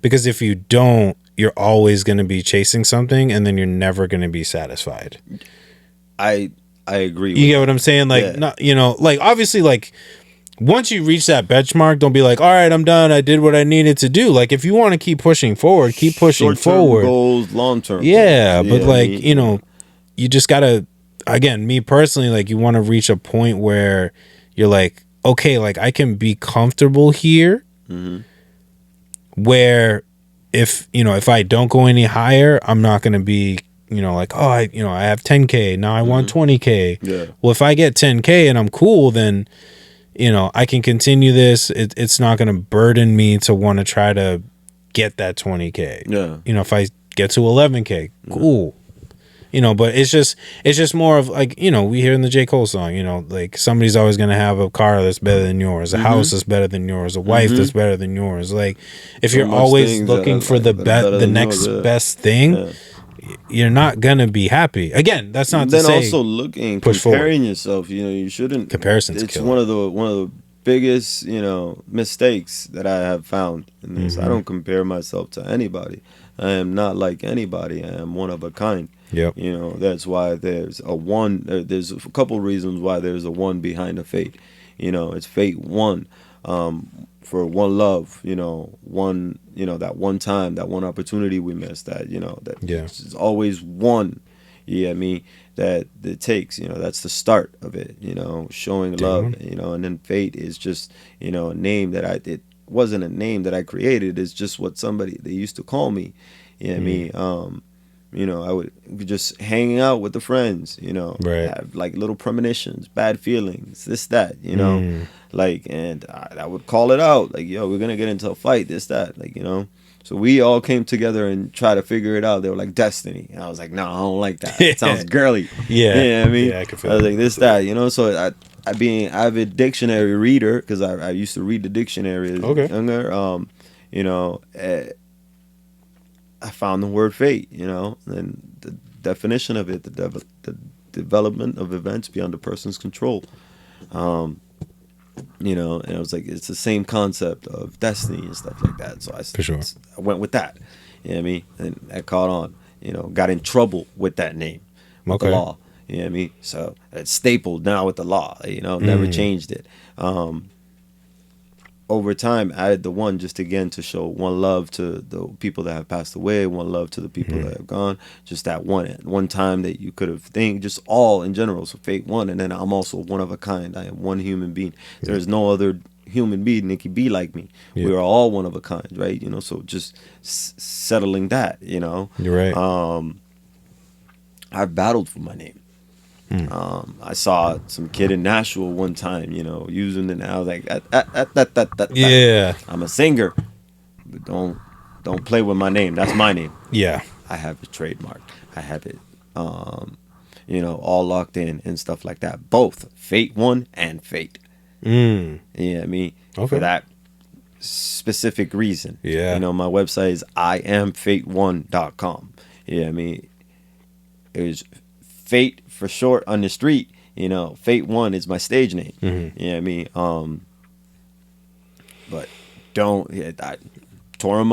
Because if you don't, you're always going to be chasing something, and then you're never going to be satisfied. I agree. You get what I'm saying? Like, not, you know, like obviously, like once you reach that benchmark, don't be like, all right, I'm done. I did what I needed to do. Like, if you want to keep pushing forward, keep pushing Short-term forward. goals, long-term. Yeah, goals. but like, you know, you just gotta. Again, me personally, like, you want to reach a point where you're like, okay, like I can be comfortable here. Mm-hmm. Where if I don't go any higher, I'm not going to be, you know, like, oh, I have 10K. Now I want 20K. Yeah. Well, if I get 10K and I'm cool, then, you know, I can continue this. It's not going to burden me to want to try to get that 20K. Yeah. You know, if I get to 11K, cool. You know, but it's just more of like, you know, we hear in the J. Cole song, you know, like somebody's always going to have a car that's better than yours, a house that's better than yours, a wife that's better than yours. Like, if you're always looking for the next best thing, you're not going to be happy. Again, that's not to say. Then also looking, comparing yourself, you know, you shouldn't. Comparisons It's killer. one of the biggest, you know, mistakes that I have found in this. I don't compare myself to anybody. I am not like anybody. I am one of a kind. Yep. You know, that's why there's a one. There's a couple reasons why there's a one behind the fate. You know, it's FateOne, for one love. You know, one. You know, that one time, that one opportunity we missed. That, you know, that is always one. Yeah, I mean, that it takes. You know, that's the start of it. You know, showing love. You know, and then fate is just, you know, a name that it wasn't a name that I created. It's just what they used to call me. You know what I mean? You know, I would just hanging out with the friends, you know, have like little premonitions, bad feelings, this, that, you know, like, and I would call it out, like, yo, we're going to get into a fight, this, that, like, you know. So we all came together and tried to figure it out. They were like, destiny. And I was like, no, I don't like that. It sounds girly. Yeah. You know what I mean? Yeah, I can feel I was like, this, that, you know. So I being avid dictionary reader, because I used to read the dictionary as younger, you know, I found the word fate, you know, and the definition of it, the development of events beyond a person's control. You know, and I was like, it's the same concept of destiny and stuff like that. So I went with that. You know what I mean? And that caught on, you know, got in trouble with that name, with the law. You know what I mean? So it's stapled now with the law, you know, never changed it. Over time, added the one just again to show one love to the people that have passed away, one love to the people that have gone. Just that one time that you could have think, just all in general. So FateOne, and then I'm also one of a kind. I am one human being. There is no other human being that can be like me. We are all one of a kind, right? You know, so just settling that. You know, you're right. I've battled for my name. I saw some kid in Nashville one time, you know, using it, and I was like, yeah, I'm a singer, but don't play with my name. That's my name. Yeah, I have it trademarked. I have it, you know, all locked in and stuff like that. Both FateOne and Fate. You know what I mean? For that specific reason. Yeah. You know, my website is IamFateOne.com. You know what I mean? It was Fate for short on the street, you know. FateOne is my stage name. You know what I mean? But I tore them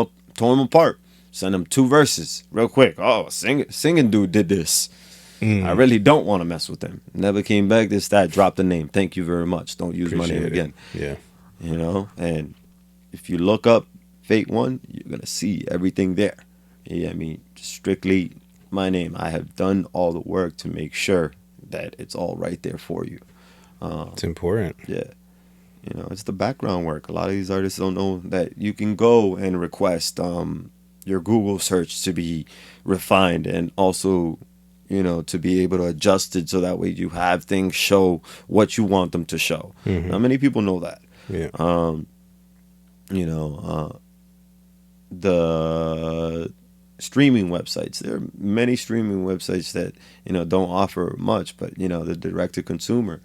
apart. Send them 2 verses real quick. Oh, singing dude did this. I really don't want to mess with them. Never came back. This, that, drop the name. Thank you very much. Don't use my name again. Yeah. You know, and if you look up FateOne, you're gonna see everything there. You know what I mean? Just strictly my name. I have done all the work to make sure that it's all right there for you. It's important. Yeah. You know, it's the background work. A lot of these artists don't know that you can go and request your Google search to be refined, and also, you know, to be able to adjust it so that way you have things show what you want them to show. Not many people know that. Yeah. You know, the streaming websites. There are many streaming websites that, you know, don't offer much, but, you know, the direct to consumer,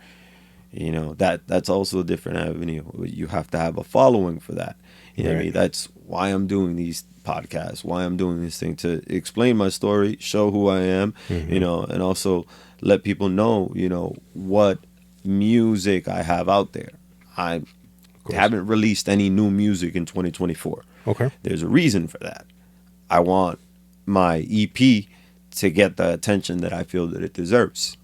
you know, that's also a different avenue. You have to have a following for that. You know what I mean? That's why I'm doing these podcasts, why I'm doing this thing, to explain my story, show who I am, you know, and also let people know, you know, what music I have out there. I haven't released any new music in 2024. Okay. There's a reason for that. I want my EP to get the attention that I feel that it deserves.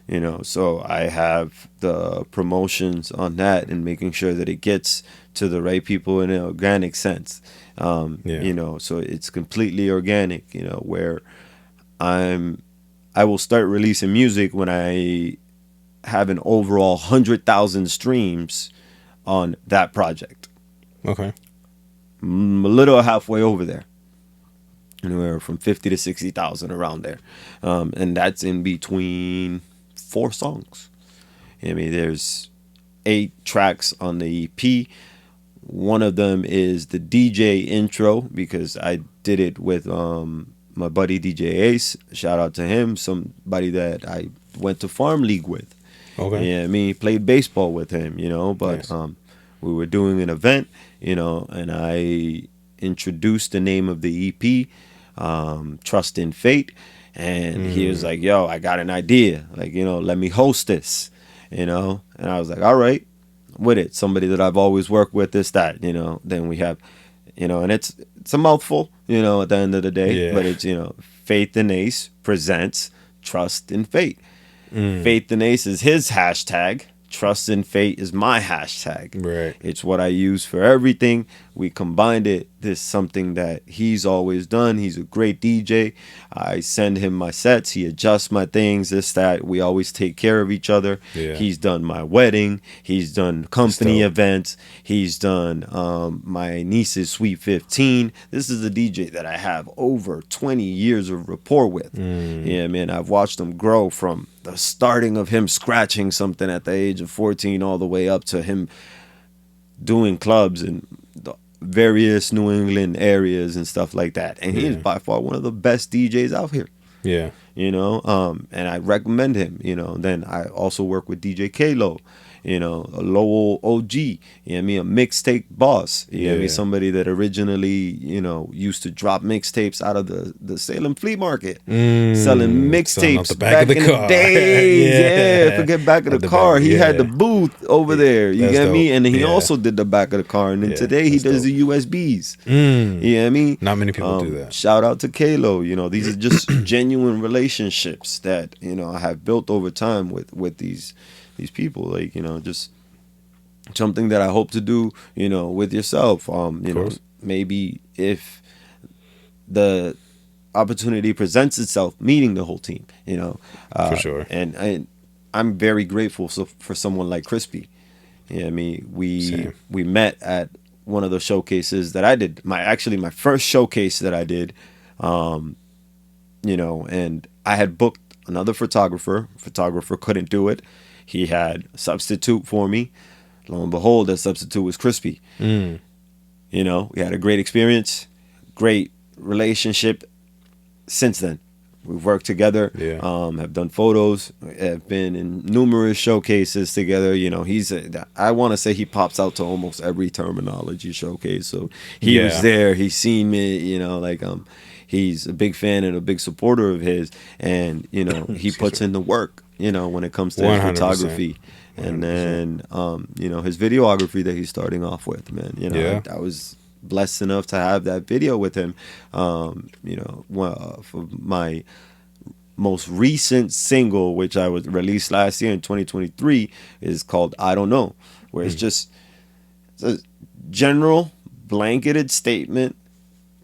You know, so I have the promotions on that and making sure that it gets to the right people in an organic sense. You know, so it's completely organic, you know, where I will start releasing music when I have an overall 100,000 streams on that project. Okay. A little halfway over there. Anywhere from 50 to 60,000 around there. And that's in between 4 songs. I mean, there's 8 tracks on the EP. One of them is the DJ intro because I did it with my buddy DJ Ace. Shout out to him, somebody that I went to Farm League with. Okay. Yeah, I mean, played baseball with him, you know, but Nice. we were doing an event, you know, and I introduced the name of the EP, Trust in Fate. And he was like, yo, I got an idea. Like, you know, let me host this, you know? And I was like, all right, with it. Somebody that I've always worked with, this, that, you know? Then we have, you know, and it's a mouthful, you know, at the end of the day. Yeah. But it's, you know, Faith and Ace presents Trust in Fate. Faith and Ace is his hashtag. Trust in Fate is my hashtag. Right. It's what I use for everything. We combined it. This is something that he's always done. He's a great DJ. I send him my sets. He adjusts my things, this, that. We always take care of each other. Yeah. He's done my wedding. He's done company dope. events. He's done my niece's Sweet 15. This is a DJ that I have over 20 years of rapport with. Yeah, man. I've watched him grow from the starting of him scratching something at the age of 14 all the way up to him doing clubs in the various New England areas and stuff like that. And he is by far one of the best DJs out here. Yeah. You know, and I recommend him, you know. Then I also work with DJ Kayla, you know, a Lowell OG, you know what I mean, a mixtape boss, you know what I mean, somebody that originally, you know, used to drop mixtapes out of the Salem flea market, selling mixtapes back in the days. Yeah, forget back of the car. He had the booth over there, you get me? And then he also did the back of the car, and then today he does the USBs. You know what I mean? Not many people do that. Shout out to Kayla, you know, these are just genuine relationships that, you know, I have built over time with these people, like, you know, just something that I hope to do, you know, with yourself. You know, maybe if the opportunity presents itself, meeting the whole team, you know, for sure. And I'm very grateful for someone like Krispy. Yeah, I mean, we met at one of the showcases that I did. My first showcase that I did, you know, and I had booked another photographer. Photographer couldn't do it. He had a substitute for me. Lo and behold, that substitute was Krispy. You know, we had a great experience, great relationship since then. We've worked together, have done photos, have been in numerous showcases together. You know, I want to say he pops out to almost every terminology showcase. So he was there, he's seen me, you know, like, he's a big fan and a big supporter of his. And, you know, he puts in the work, you know, when it comes to his photography. 100%. And then, you know, his videography that he's starting off with, man. You know, I was blessed enough to have that video with him. You know, for my most recent single, which I was released last year in 2023, is called I Don't Know, where it's just it's a general blanketed statement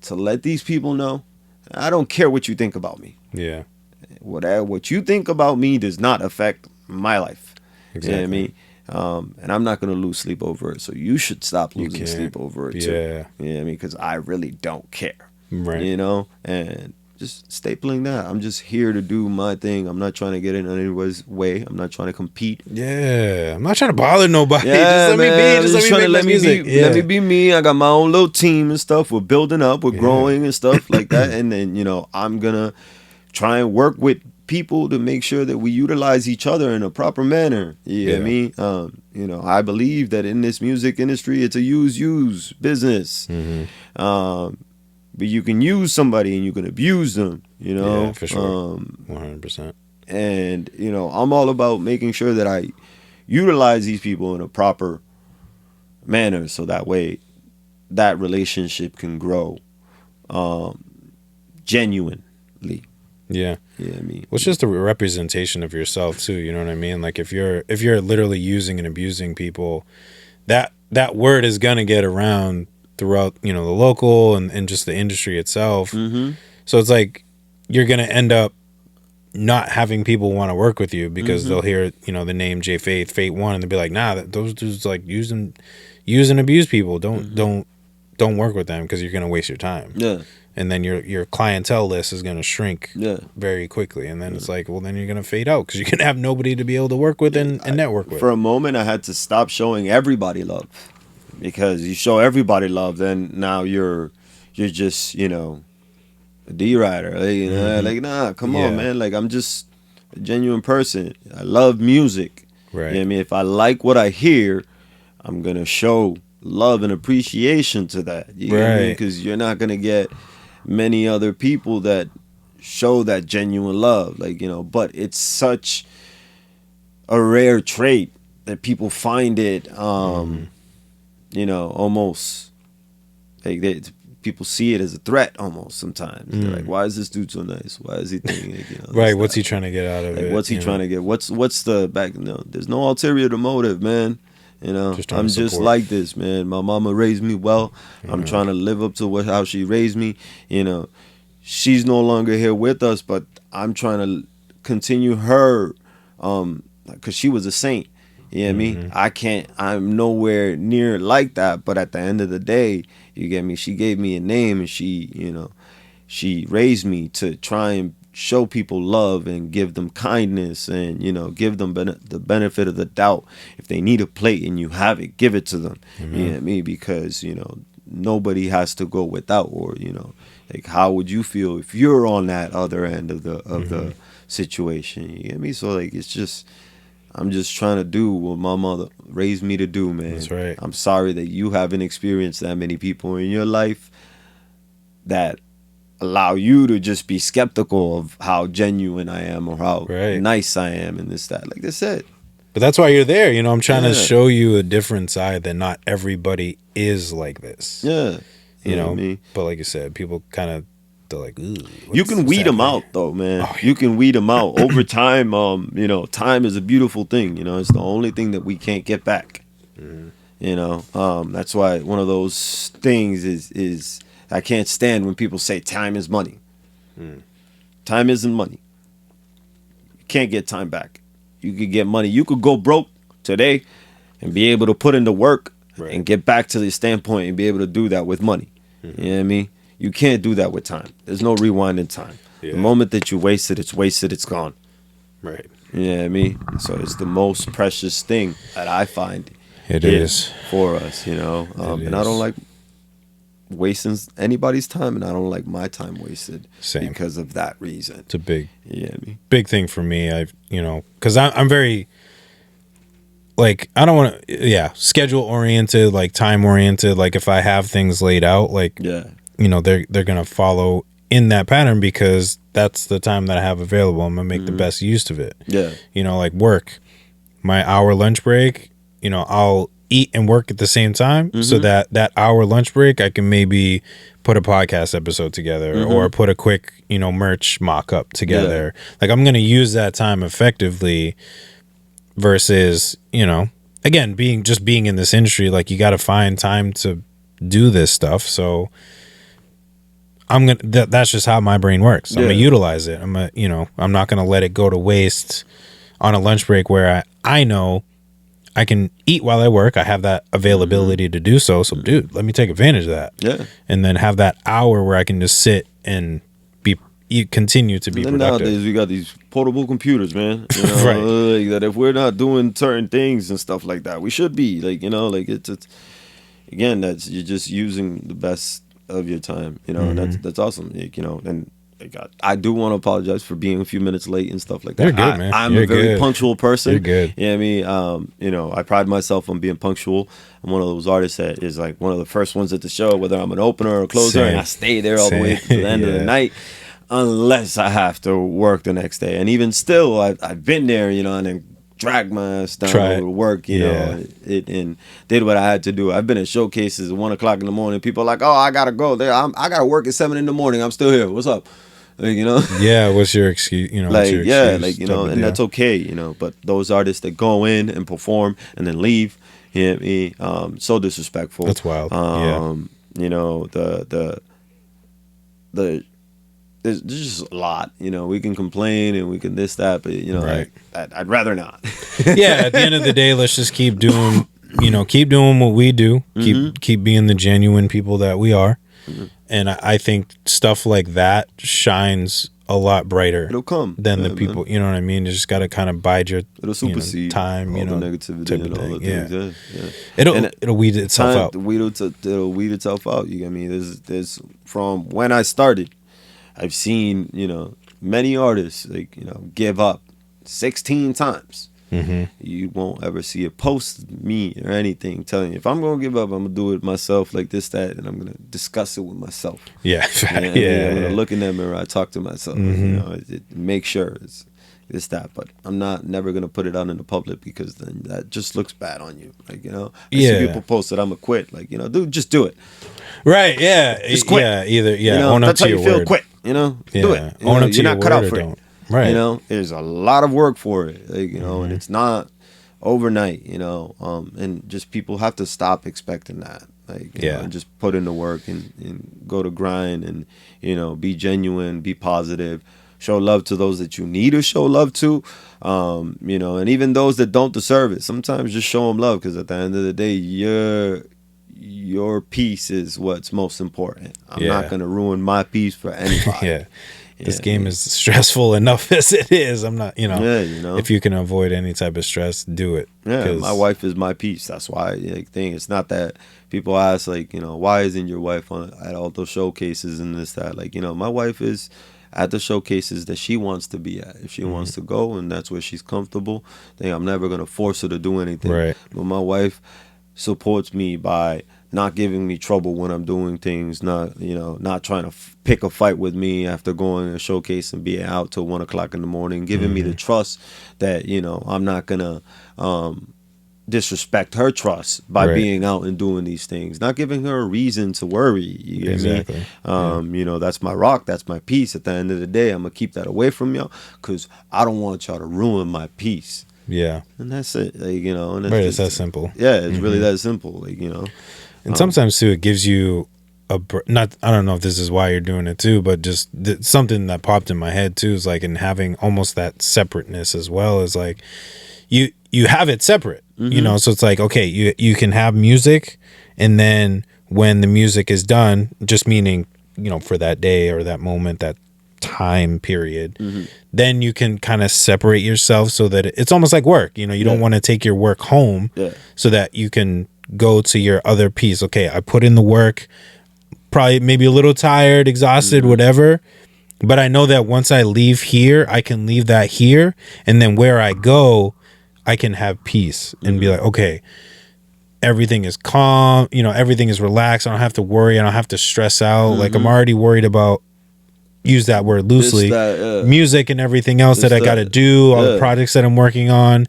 to let these people know I don't care what you think about me. Yeah. What you think about me does not affect my life. Exactly. You know what I mean? And I'm not going to lose sleep over it. So you should stop losing sleep over it too. Yeah. You know what I mean? Because I really don't care. Right. You know? And just stapling that. I'm just here to do my thing. I'm not trying to get in anyone's way. I'm not trying to compete. Yeah. I'm not trying to bother nobody. Yeah, just let me be. Just let me make music. Let me be me. I got my own little team and stuff. We're building up. We're growing and stuff like that. And then, you know, I'm going to try and work with people to make sure that we utilize each other in a proper manner. You know what I mean? You know, I believe that in this music industry, it's a use business. But you can use somebody and you can abuse them, you know? Yeah, for sure. 100%. And, you know, I'm all about making sure that I utilize these people in a proper manner so that way that relationship can grow. genuinely. Yeah. Yeah, I mean, Well, it's just a representation of yourself too. You know what I mean? Like if you're literally using and abusing people, that word is gonna get around throughout, you know, the local and just the industry itself. mm-hmm. So it's like you're gonna end up not having people want to work with you because they'll hear, you know, the name FateOne, and they'll be like, nah, those dudes like use and abuse people. Don't work with them because you're gonna waste your time. Yeah. And then your clientele list is gonna shrink Yeah. very quickly, and then it's like, well, then you're gonna fade out because you're gonna have nobody to be able to work with and network with. For a moment, I had to stop showing everybody love, because you show everybody love, then now you're just, you know, a D-rider. Like, you know, like, nah, come on, man. Like, I'm just a genuine person. I love music. Right. You know what I mean? If I like what I hear, I'm gonna show love and appreciation to that. You know what I mean? Because you're not gonna get many other people that show that genuine love, like, you know, but it's such a rare trait that people find it you know, almost like people see it as a threat almost sometimes. They're like, why is this dude so nice? Why is he thinking, like, you know, right, what's he trying to get out of like, it? what's he trying to get? What's the back? No, there's no ulterior motive, man. You know, I'm just like this, man. My mama raised me well. I'm trying to live up to how she raised me. You know, she's no longer here with us, but I'm trying to continue her, because she was a saint. You know what I mean? I'm nowhere near like that, but at the end of the day, you get me? She gave me a name, and she, you know, she raised me to try and show people love and give them kindness, and, you know, give them the benefit of the doubt. If they need a plate and you have it, give it to them. You know what I mean? Because, you know, nobody has to go without, or, you know, like, how would you feel if you're on that other end of the situation? You get me? So, like, it's just, I'm just trying to do what my mother raised me to do, man. That's right. I'm sorry that you haven't experienced that many people in your life that allow you to just be skeptical of how genuine I am, or how nice I am, and this, that. Like I said. But that's why you're there. You know, I'm trying to show you a different side, that not everybody is like this. Yeah. You know, what I mean? But like you said, people kind of, they're like, ooh. You can weed them out, though, man. Oh, yeah. You can weed them out. Over time, you know, time is a beautiful thing. You know, it's the only thing that we can't get back. You know, that's why one of those things is I can't stand when people say time is money. Time isn't money. You can't get time back. You could get money. You could go broke today and be able to put in the work and get back to the standpoint and be able to do that with money. You know what I mean? You can't do that with time. There's no rewinding time. The moment that you waste it, it's wasted, it's gone. Right. You know what I mean? So it's the most precious thing that I find it is for us, you know. And I don't like wasting anybody's time, and I don't like my time wasted because of that reason. It's a big, I big thing for me. I've, you know, because I'm very, like, I don't want to, schedule oriented, like time oriented. Like if I have things laid out, like, you know, they're gonna follow in that pattern because that's the time that I have available. I'm gonna make the best use of it. Yeah, you know, like work, my hour lunch break. You know, I'll eat and work at the same time, so that hour lunch break, I can maybe put a podcast episode together or put a quick, you know, merch mock up together. Like I'm gonna use that time effectively. Versus, you know, again, being in this industry, like you got to find time to do this stuff. So I'm gonna that's just how my brain works. I'm gonna utilize it. I'm not gonna let it go to waste on a lunch break where I know I can eat while I work. I have that availability to do so. So, dude, let me take advantage of that. Yeah, and then have that hour where I can just sit and continue to be productive. Nowadays we got these portable computers, man. You know, like that if we're not doing certain things and stuff like that, we should be, like, you know, like it's again, that's, you're just using the best of your time, you know, and that's awesome. Like, you know, and like, I do want to apologize for being a few minutes late and stuff like that. You're good, man. I'm a very punctual person. You're good. You know what I mean? You know, I pride myself on being punctual. I'm one of those artists that is like one of the first ones at the show, whether I'm an opener or a closer, and I stay there all the way to the end of the night. Unless I have to work the next day. And even still, I've been there, you know, and then dragged my ass down Try it. to work, you know, and did what I had to do. I've been at showcases at 1 o'clock in the morning. People are like, "Oh, I gotta go there. I gotta work at 7 in the morning. I'm still here. What's up?" Like, you know. Yeah, what's your excuse? You know, Like, what's your yeah, excuse like, you type know, of and deal. that's okay, you know. But those artists that go in and perform and then leave, you know what I mean? So disrespectful. That's wild. Yeah. You know, there's just a lot, you know. We can complain and we can this, that, but, you know, Right. I'd rather not. Yeah, at the end of the day, let's just keep doing, you know, keep doing what we do. Keep being the genuine people that we are. And I think stuff like that shines a lot brighter It'll come than the man. people, you know what I mean? You just got to kind of bide your It'll supersede time, all you know, the negativity type and of all the thing. things. Yeah. It'll weed itself out. It'll weed itself out. You get me? There's from when I started, I've seen, you know, many artists, like, you know, give up 16 times. You won't ever see a post me or anything telling you, if I'm gonna give up, I'm gonna do it myself, like this, that, and I'm gonna discuss it with myself. Yeah. You know what I mean? I'm gonna look in that mirror, I talk to myself, you know, make sure it's that, but I'm never gonna put it out in the public, because then that just looks bad on you. Like, you know, I see people post that I'm gonna quit. Like, you know, dude, just do it. Right, yeah. Just quit. Yeah, either, yeah, you know, own up that's to how your you feel. word. Quit. You know, Yeah. do it. You Own know, up to you're your not cut word out or for don't. it. Right. You know, there's a lot of work for it. Like, you know, and it's not overnight. You know, and just people have to stop expecting that. Like, you know, and just put in the work and go to grind and, you know, be genuine, be positive, show love to those that you need to show love to. You know, and even those that don't deserve it. Sometimes just show them love, because at the end of the day, your peace is what's most important. I'm not going to ruin my peace for anybody. This game is stressful enough as it is. I'm not, you know, you know, if you can avoid any type of stress, do it. Yeah, my wife is my peace. That's why, like, thing. It's not that people ask, like, you know, why isn't your wife at all those showcases and this, that? Like, you know, my wife is at the showcases that she wants to be at. If she wants to go and that's where she's comfortable, then I'm never going to force her to do anything. Right. But my wife supports me by not giving me trouble when I'm doing things, not, you know, not trying to pick a fight with me after going to a showcase and being out till 1 o'clock in the morning, giving me the trust that, you know, I'm not gonna disrespect her trust by being out and doing these things, not giving her a reason to worry. You get me? You know, that's my rock, that's my peace. At the end of the day, I'm gonna keep that away from y'all, because I don't want y'all to ruin my peace. Yeah. And that's it. Like, you know, and It's that simple. Yeah, it's really that simple. Like, you know. And sometimes too, it gives you I don't know if this is why you're doing it too, but just something that popped in my head too is like, in having almost that separateness as well, is like you have it separate, you know, so it's like, okay, you can have music, and then when the music is done, just meaning, you know, for that day or that moment, that time period, then you can kind of separate yourself so that it's almost like work, you know, you don't want to take your work home, so that you can go to your other piece. Okay, I put in the work, probably maybe a little tired, exhausted, whatever, but I know that once I leave here, I can leave that here, and then where I go, I can have peace and be like, okay, everything is calm, you know, everything is relaxed, I don't have to worry, I don't have to stress out. Like, I'm already worried about, use that word loosely, music and everything else that I got to do, all the projects that I'm working on.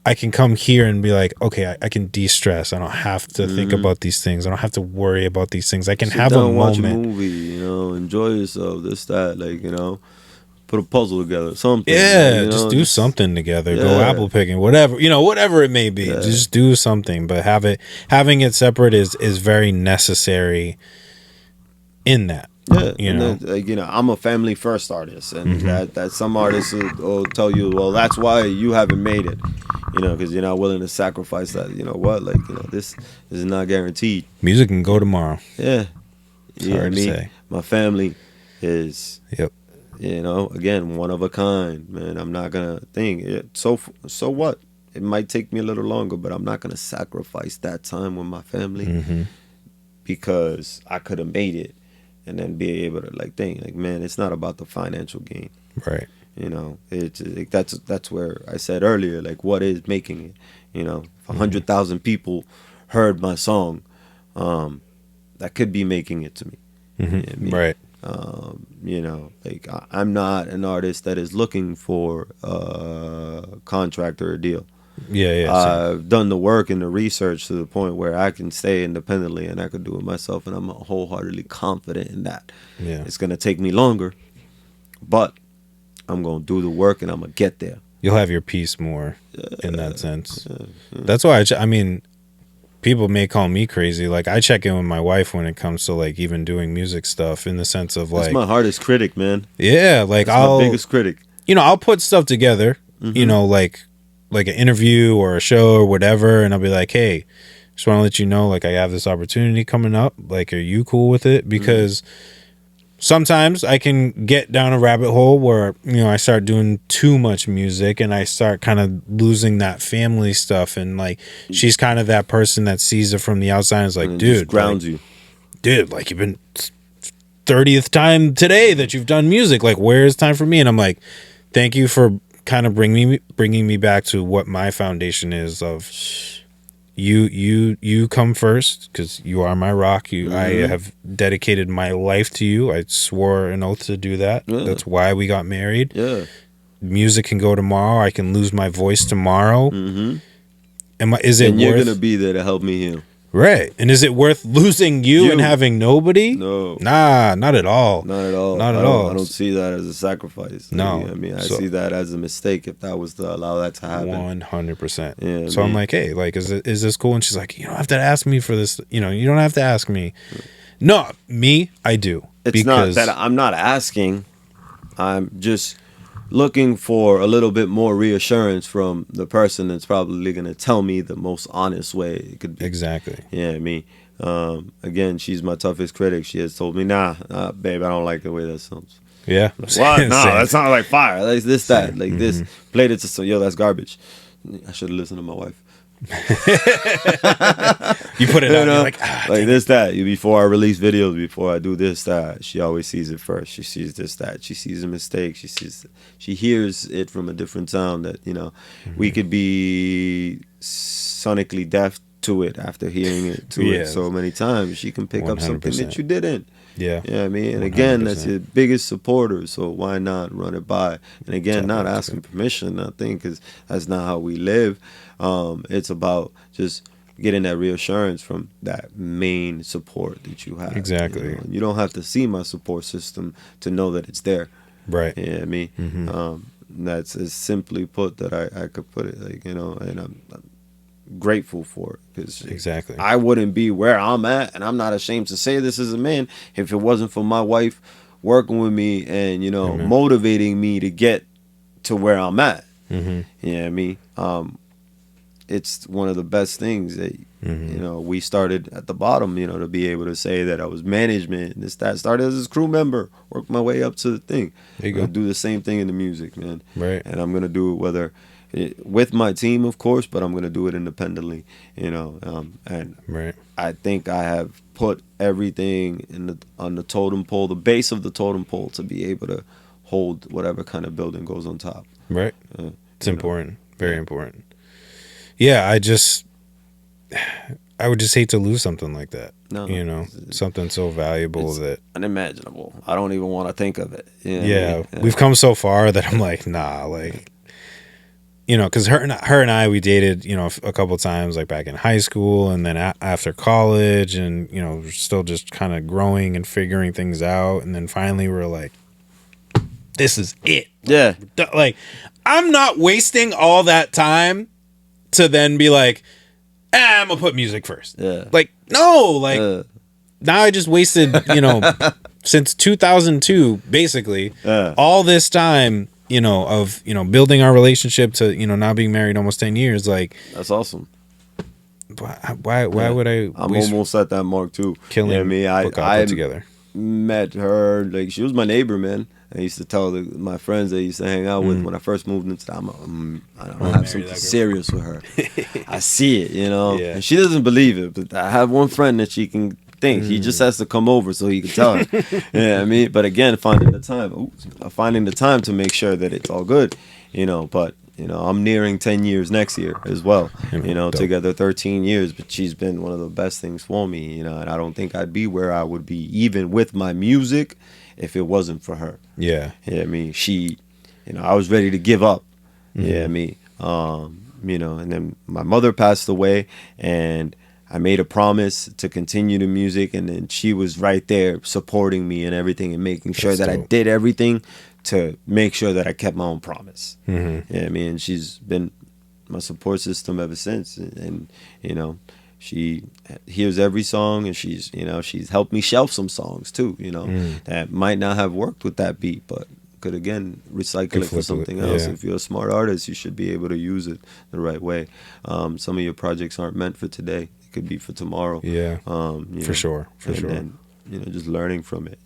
I can come here and be like, okay, I can de-stress. I don't have to think about these things. I don't have to worry about these things. I can have a moment. Watch a movie, you know, enjoy yourself, this, that, like, you know, put a puzzle together, something. Yeah, like, you just know, do something together. Go apple picking, whatever, you know, whatever it may be. Just do something, but having it separate is very necessary in that. Yeah, you know, like, you know, I'm a family first artist, and that some artists will tell you, well, that's why you haven't made it, you know, because you're not willing to sacrifice that. You know what, like, you know, this is not guaranteed. Music can go tomorrow. Yeah, it's hard to say. My family is, you know, again, one of a kind, man. I'm not gonna think it. So what? It might take me a little longer, but I'm not gonna sacrifice that time with my family because I could have made it. And then be able to, like, think, like, man, it's not about the financial gain, right? You know, it's like, that's where I said earlier, like, what is making it? You know, if 100,000 people heard my song, that could be making it to me. You know what I mean? Right. You know, like I'm not an artist that is looking for a contract or a deal. Yeah. I've done the work and the research to the point where I can stay independently and I could do it myself, and I'm wholeheartedly confident in that. Yeah. It's gonna take me longer, but I'm gonna do the work and I'm gonna get there. You'll have your peace more in that sense. That's why I mean, people may call me crazy. Like, I check in with my wife when it comes to like even doing music stuff, in the sense of like, That's my hardest critic, man. yeah, like That's my biggest critic. I'll put stuff together, like an interview or a show or whatever, and I'll be like, hey, just want to let you know, like, I have this opportunity coming up. Like, are you cool with it? Because sometimes I can get down a rabbit hole where, I start doing too much music and I start kind of losing that family stuff. And like, she's kind of that person that sees it from the outside and is like, And it dude, just grounds you. Dude, like, you've been 30th time today that you've done music. Like, where is time for me? And I'm like, thank you for kind of bringing me back to what my foundation is of you come first, because you are my rock. I have dedicated my life to you. I swore an oath to do that. Yeah. That's why we got married. Yeah. Music can go tomorrow. I can lose my voice tomorrow. Mm-hmm. Is it and you're worth, gonna be there to help me heal. right? And is it worth losing you and having nobody? No. Nah, not at all. Not at all. Not at all. I don't see that as a sacrifice. No. I mean, I see that as a mistake if that was to allow that to happen. 100%. Yeah, so I'm like, hey, like, is this cool? And she's like, you don't have to ask me for this. You don't have to ask me. No, me, I do. It's not that I'm not asking. I'm just looking for a little bit more reassurance from the person that's probably going to tell me the most honest way it could be. Exactly. Yeah, I mean, again, she's my toughest critic. She has told me, nah, babe, I don't like the way that sounds. Yeah. What? No, that sounds like fire. Like this, that, like this. Played it to so yo, that's garbage. I should have listened to my wife. You put it out, you're like, like this, that. Before I release videos, before I do this, that, she always sees it first. She sees this, that. She sees a mistake. She hears it from a different sound that, we could be sonically deaf to it after hearing it it so many times. She can pick up something that you didn't. Yeah. Yeah, I mean, and 100%. again, that's your biggest supporter, so why not run it by? And again, not asking permission, nothing, because that's not how we live. It's about just getting that reassurance from that main support that you have. Exactly. You don't have to see my support system to know that it's there. Right. Yeah, I mean, that's as simply put that I could put it, like, and I'm grateful for it, because Exactly. I wouldn't be where I'm at, and I'm not ashamed to say this as a man, if it wasn't for my wife working with me and motivating me to get to where I'm at. Yeah, I mean, it's one of the best things that we started at the bottom, to be able to say that I was management and this, that. Started as a crew member, worked my way up to the thing. There you I'm go. gonna do the same thing in the music, man. Right. And I'm gonna do it whether with my team, of course, but I'm gonna do it independently. And Right. I think I have put everything on the totem pole, the base of the totem pole, to be able to hold whatever kind of building goes on top. Right. It's important. Very important. Yeah, I would just hate to lose something like that. No. Something so valuable that. Unimaginable. I don't even want to think of it. Yeah, we've come so far that I'm like, nah, like, because her and I, we dated, a couple times, like back in high school, and then after college, and we're still just kind of growing and figuring things out, and then finally we're like, this is it. Yeah. Like, I'm not wasting all that time to then be like, I'm gonna put music first. Yeah. Like, no, like, now I just wasted, since 2002, basically, all this time, of, building our relationship to, now being married almost 10 years. Like, that's awesome. Why would I? I'm almost at that mark too. Killing me. I put together. Met her, like, she was my neighbor, man. I used to tell my friends I used to hang out with when I first moved into that. I don't have something serious with her. I see it, Yeah. And she doesn't believe it, but I have one friend that she can think. He just has to come over so he can tell her. Yeah, I mean, but again, finding the time to make sure that it's all good, but I'm nearing 10 years next year as well, together 13 years, but she's been one of the best things for me, and I don't think I'd be where I would be even with my music if it wasn't for her. Yeah. Yeah, I mean, she, I was ready to give up. Yeah, I mean, and then my mother passed away, and I made a promise to continue the music, and then she was right there supporting me and everything, and making sure that I did everything to make sure that I kept my own promise. Yeah, I mean, she's been my support system ever since, and she hears every song, and she's helped me shelf some songs too, that might not have worked with that beat, but could again recycle it for something else. If you're a smart artist, you should be able to use it the right way. Some of your projects aren't meant for today; it could be for tomorrow. Yeah, for sure. And just learning from it.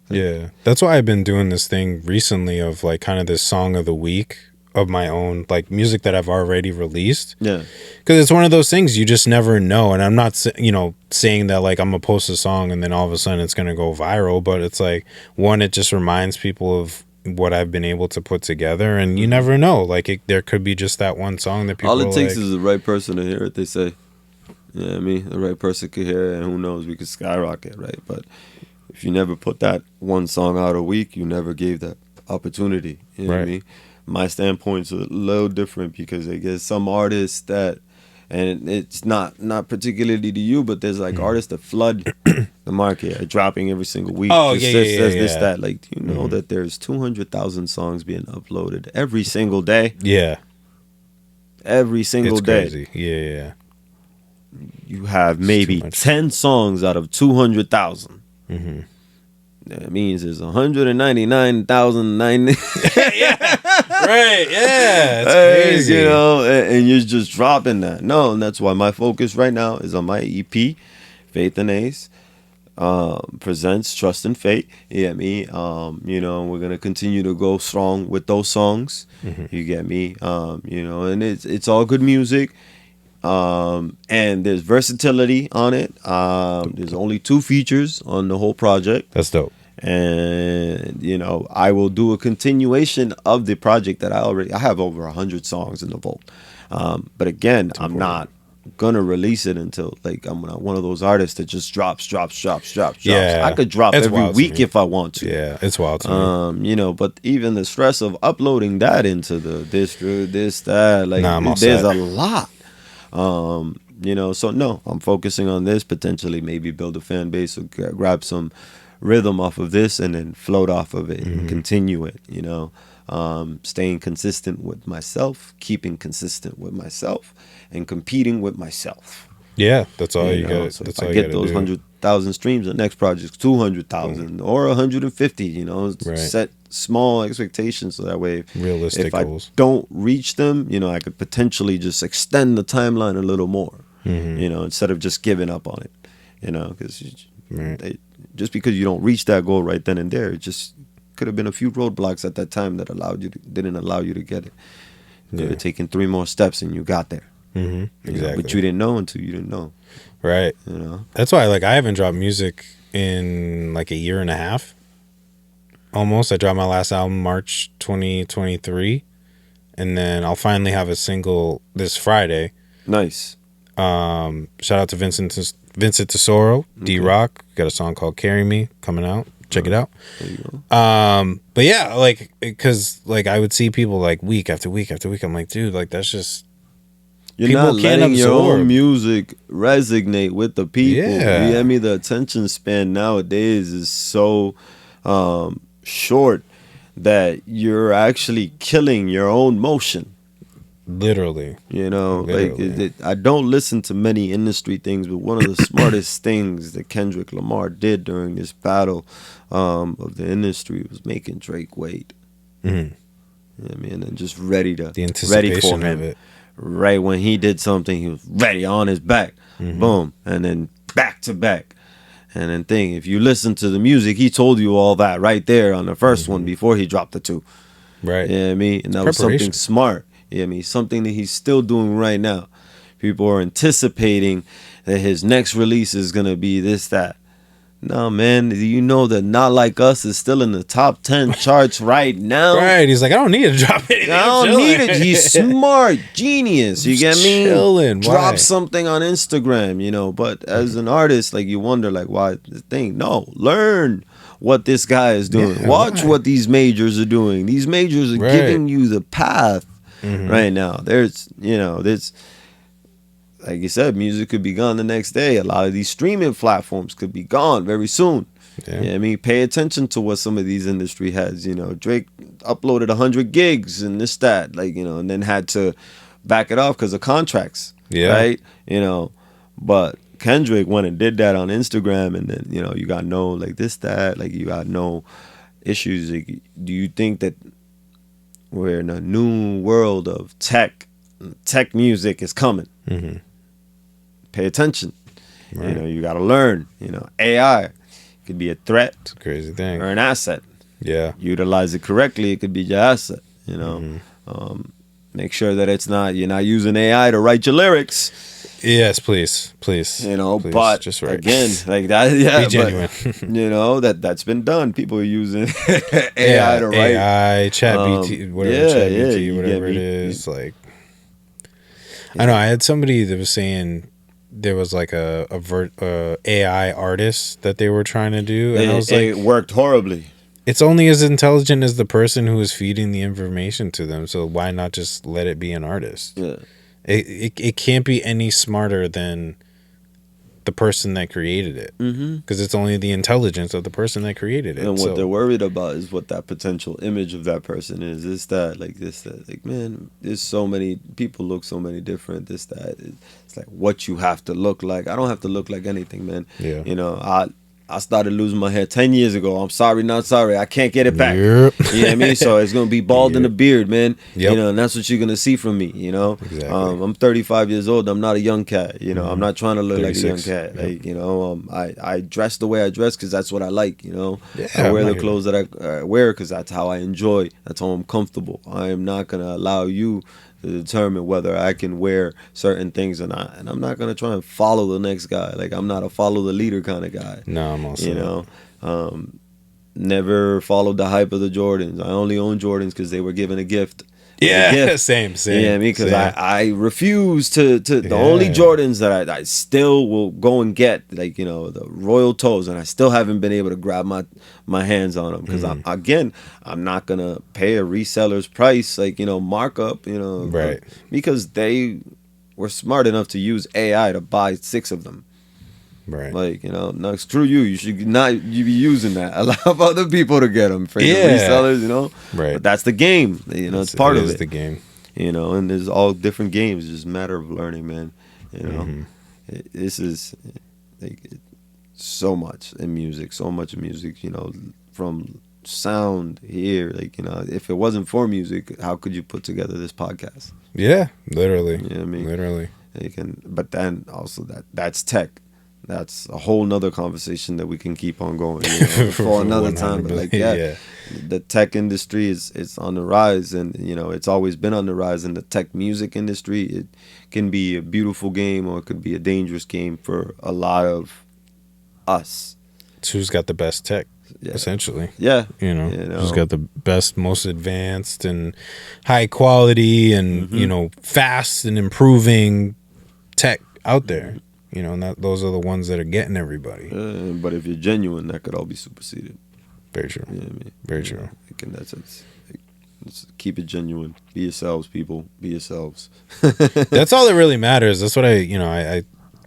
Yeah, that's why I've been doing this thing recently of like kind of this song of the week of my own, like music that I've already released. Yeah, because it's one of those things you just never know. And I'm not saying that like I'm gonna post a song and then all of a sudden it's gonna go viral, but it's like, one, it just reminds people of what I've been able to put together, and you never know, like there could be just that one song that people all it takes like, is the right person to hear it, they say. Yeah, I mean, the right person could hear it, and who knows, we could skyrocket, right? But if you never put that one song out a week, you never gave that opportunity. You know what I mean? My standpoint's a little different, because I guess some artists that, and it's not particularly to you, but there's like artists that flood the market, dropping every single week. Oh, This, that. Like, do you know that there's 200,000 songs being uploaded every single day? Yeah. Every single day. Crazy. Yeah. You have maybe 10 songs out of 200,000. That means there's 199,090. Yeah. Right. Yeah. It's crazy. And you're just dropping that. No, and that's why my focus right now is on my EP, Faith and Ace. Presents Trust and Fate. Yeah, me. We're gonna continue to go strong with those songs. You get me. And it's all good music. And there's versatility on it. There's only 2 features on the whole project. That's dope. And I will do a continuation of the project that I have over 100 songs in the vault. But again, I'm not gonna release it until, like, I'm not one of those artists that just drops. Yeah, I could drop every week if I want to. Yeah, it's wild to me. But even the stress of uploading that into the distro, that, like, there's a lot. So no, I'm focusing on this, potentially maybe build a fan base, or grab some rhythm off of this and then float off of it and continue it, staying consistent with myself, keeping consistent with myself, and competing with myself. Yeah, that's all you got. So that's if all I you get those 100,000 streams, the next project's 200,000 or 150. Set small expectations, so that way, realistic goals. I don't reach them, I could potentially just extend the timeline a little more. Instead of just giving up on it. Because just because you don't reach that goal right then and there, it just could have been a few roadblocks at that time that didn't allow you to get it. You could have taken 3 more steps and you got there. Exactly. But you didn't know until you didn't know. Right. That's why, like, I haven't dropped music in like a year and a half. Almost. I dropped my last album March 2023, and then I'll finally have a single this Friday. Nice. Shout out to Vincent Tesoro, D-Rock. Got a song called "Carry Me" coming out. Check it out. There you go. But yeah, like, because like I would see people like week after week after week. I'm like, dude, like that's just. You're not letting your own music resonate with the people. Yeah. You get me? The attention span nowadays is so short that you're actually killing your own motion. Literally. Like I don't listen to many industry things, but one of the smartest things that Kendrick Lamar did during this battle of the industry was making Drake wait. And just ready for him. Of it. Right when he did something, he was ready on his back. Boom. And then back to back. And then if you listen to the music, he told you all that right there on the first one before he dropped the 2. Right. You know what I mean? And that was something smart. You know what I mean? Something that he's still doing right now. People are anticipating that his next release is going to be this, that. No, man, you know that Not Like Us is still in the top 10 charts right now. Right. He's like, I don't need to drop anything. I don't need it. He's smart, genius. You get me? Chilling. Drop something on Instagram, But as an artist, like, you wonder, like, why the thing? No, learn what this guy is doing. Yeah, Watch why? what these majors are doing. These majors are Right. giving you the path right now. There's, like you said, music could be gone the next day. A lot of these streaming platforms could be gone very soon. Yeah. You know what I mean? Pay attention to what some of these industry heads, Drake uploaded 100 gigs and this, that, and then had to back it off because of contracts. Yeah. Right? But Kendrick went and did that on Instagram, and then, you got no, this, that, you got no issues. Do you think that we're in a new world of tech music is coming? Mm-hmm. Pay attention. Right. You got to learn. AI could be a threat It's a crazy thing. or an asset. Yeah. Utilize it correctly, it could be your asset. Make sure that you're not using AI to write your lyrics. Yes, please. Please, but just right. again, that, yeah, Be genuine. but, that's been done. People are using AI to write. AI, ChatGPT, whatever it is. I know I had somebody that was saying there was a AI artist that they were trying to do, and I was it worked horribly. It's only as intelligent as the person who is feeding the information to them. So why not just let it be an artist? Yeah. It can't be any smarter than the person that created it, because it's only the intelligence of the person that created it. And what they're worried about is what that potential image of that person is. This, that, man, there's so many people look so many different. This, that. It's like what you have to look like. I don't have to look like anything, man. Yeah. I started losing my hair 10 years ago. I'm sorry, not sorry. I can't get it back. Yep. You know what I mean? So it's going to be bald in the beard, man. Yep. And that's what you're going to see from me, Exactly. I'm 35 years old. I'm not a young cat. I'm not trying to look 36. like a young cat. Yep. I dress the way I dress because that's what I like, Yeah, I wear the I'm clothes that I wear because that's how I enjoy. That's how I'm comfortable. I am not going to allow you to determine whether I can wear certain things or not. And I'm not going to try and follow the next guy. I'm not a follow the leader kind of guy. No, I'm also Never followed the hype of the Jordans. I only own Jordans because they were given a gift. Yeah, same. You know what I mean? Because I refuse to the only Jordans that I still will go and get, the Royal Toes, and I still haven't been able to grab my hands on them because I'm not gonna pay a reseller's price, markup, right? Because they were smart enough to use AI to buy 6 of them. Right. No, screw you. You should not be using that. Allow other people to get them. For the resellers, Right. But that's the game. It's part of it. It's the game. And there's all different games. It's just a matter of learning, man. This is so much in music. So much in music. From sound here. If it wasn't for music, how could you put together this podcast? Yeah, literally. You know what I mean? Literally. But then also that's tech. That's a whole nother conversation that we can keep on going for another time. But the tech industry is on the rise, and it's always been on the rise. In the tech music industry, it can be a beautiful game or it could be a dangerous game for a lot of us. It's who's got the best tech, essentially. Yeah, who's got the best, most advanced and high quality and fast and improving tech out there. And those are the ones that are getting everybody. But if you're genuine, that could all be superseded. Very true. You know what I mean? Very true. Let's keep it genuine. Be yourselves, people. Be yourselves. That's all that really matters. That's what I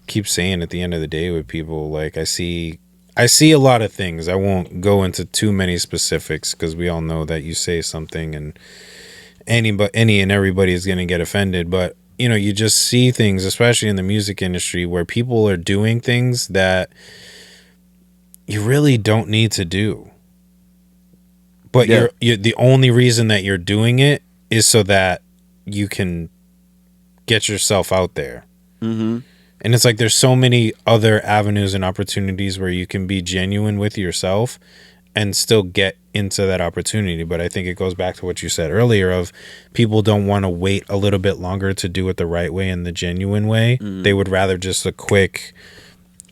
keep saying at the end of the day with people. I see a lot of things. I won't go into too many specifics because we all know that you say something and any and everybody is going to get offended. But you just see things, especially in the music industry, where people are doing things that you really don't need to do. But you're the only reason that you're doing it is so that you can get yourself out there. Mm-hmm. And it's there's so many other avenues and opportunities where you can be genuine with yourself and still get into that opportunity. But I think it goes back to what you said earlier of people don't want to wait a little bit longer to do it the right way and the genuine way. They would rather just a quick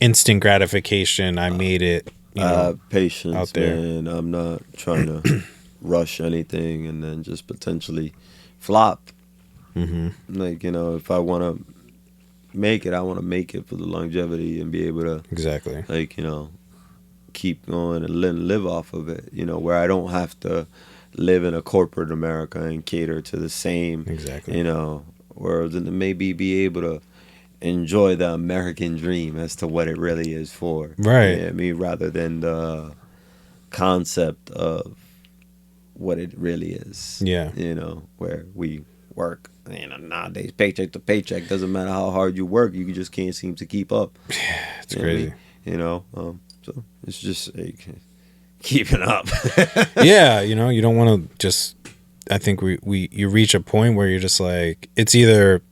instant gratification. I made it. Patience, out there. Man. I'm not trying to rush anything and then just potentially flop. Mm-hmm. If I want to make it, I want to make it for the longevity and be able to exactly keep going and live off of it, you know, where I don't have to live in a corporate America and cater to the same, Exactly. you know, worlds, and maybe be able to enjoy the American dream as to what it really is for. Right. Yeah, I mean, rather than the concept of what it really is. Yeah. You know, where we work, you know, nowadays, paycheck to paycheck, doesn't matter how hard you work, you just can't seem to keep up. It's crazy. You know, so it's just like keeping up. Yeah, you know, you don't want to just. I think you reach a point where you're just like, it's either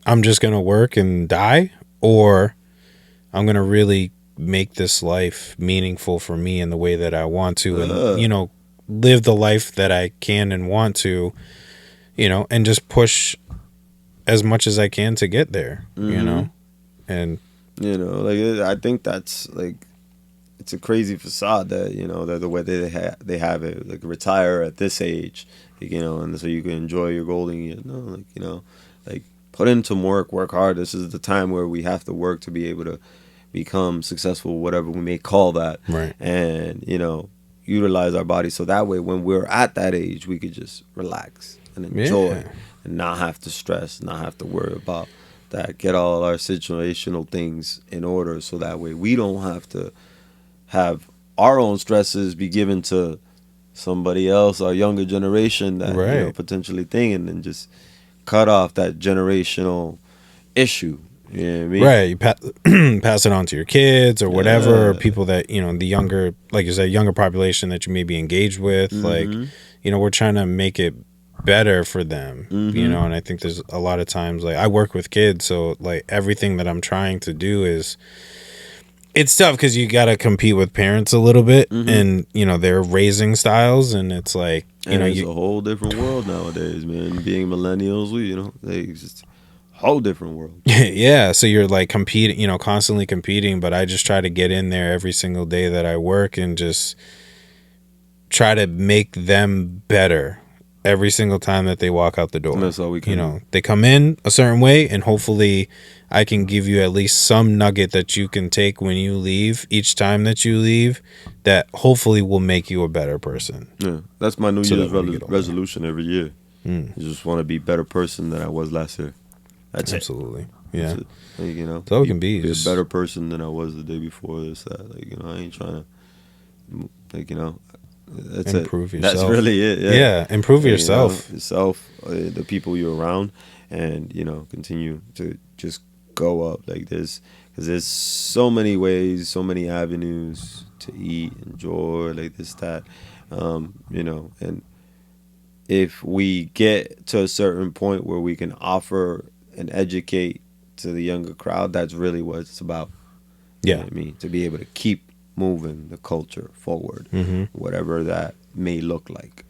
I'm just gonna work and die, or I'm gonna really make this life meaningful for me in the way that I want to, and you know, live the life that I can and want to, you know, and just push as much as I can to get there, you know, and you know, like I think that's like. It's a crazy facade that, you know, that the way they have it, like retire at this age, you know, and so you can enjoy your golden years. No, like, you know, like put in some work hard. This is the time where we have to work to be able to become successful, whatever we may call that. Right. And, you know, utilize our bodies so that way when we're at that age, we could just relax and enjoy and not have to stress, not have to worry about that. Get all our situational things in order so that way we don't have to have our own stresses be given to somebody else, our younger generation that you know, potentially thing, and then just cut off that generational issue. You know what I mean? Right. You pass it on to your kids or whatever, or people that, you know, the younger, like you said, younger population that you may be engaged with. Like, you know, we're trying to make it better for them, you know, and I think there's a lot of times, like, I work with kids, so like everything that I'm trying to do is, it's tough because you got to compete with parents a little bit, and you know their raising styles, and it's like you know, it's a whole different world nowadays, man. Being millennials, you know, it's just a whole different world. Yeah, so you're like competing, you know, constantly competing. But I just try to get in there every single day that I work and just try to make them better every single time that they walk out the door. That's all we can. You know, they come in a certain way, and hopefully I can give you at least some nugget that you can take when you leave, each time that you leave, that hopefully will make you a better person. Yeah, that's my New Year's resolution every year. I just want to be a better person than I was last year. That's absolutely it. Yeah. Like, you know, that's all it can be. A better person than I was the day before. This, that, like, you know, I ain't trying to, like, you know, that's improve it. yourself. That's really it. Yeah, improve yourself. You know, the people you're around, and you know, continue to just go up like this, because there's so many ways, so many avenues to eat, enjoy, like this, that, you know, and if we get to a certain point where we can offer and educate to the younger crowd, that's really what it's about. Yeah, you know what I mean, to be able to keep moving the culture forward, whatever that may look like.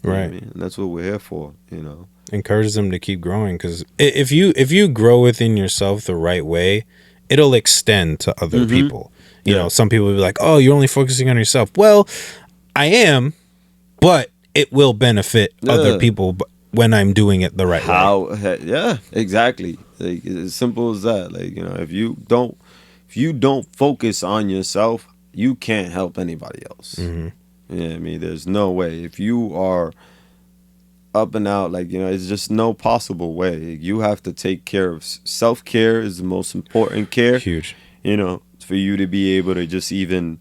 Right. I mean? And that's what we're here for, you know. Encourage them to keep growing, because if you grow within yourself the right way, it'll extend to other people. You know, some people will be like, "Oh, you're only focusing on yourself." Well, I am, but it will benefit other people when I'm doing it the right way. Yeah, exactly. Like, as simple as that. Like, you know, if you don't focus on yourself, you can't help anybody else. Yeah, I mean, there's no way. If you are up and out, like, you know, it's just no possible way. You have to take care of self-care is the most important care. Huge. You know, for you to be able to just even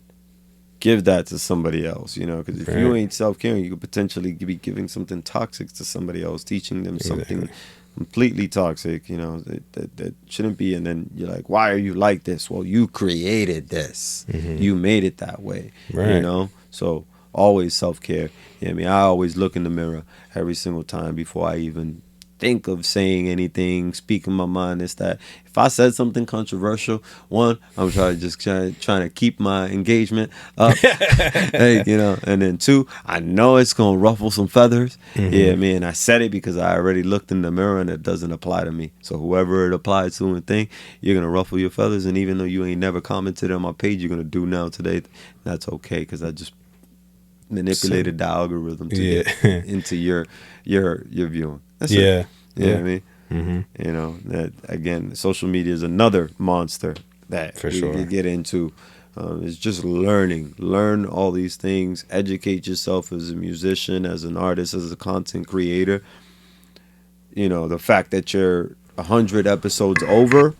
give that to somebody else, you know, because if you ain't self-caring, you could potentially be giving something toxic to somebody else, teaching them something completely toxic, you know, that shouldn't be. And then you're like, why are you like this? Well, you created this. You made it that way, you know? So always self-care. You know what I mean? I always look in the mirror every single time before I even think of saying anything, speaking my mind. Is that if I said something controversial, one, I'm trying to keep my engagement up, hey, you know, and then two, I know it's gonna ruffle some feathers. Yeah, I mean, I said it because I already looked in the mirror and it doesn't apply to me. So whoever it applies to and think, you're gonna ruffle your feathers, and even though you ain't never commented on my page, you're gonna do now today. That's okay, because I just manipulated the algorithm to get into your viewing. That's it. You know what I mean? You know, that again, social media is another monster that we could get into It's just learn all these things, educate yourself as a musician, as an artist, as a content creator. You know, the fact that you're 100 episodes over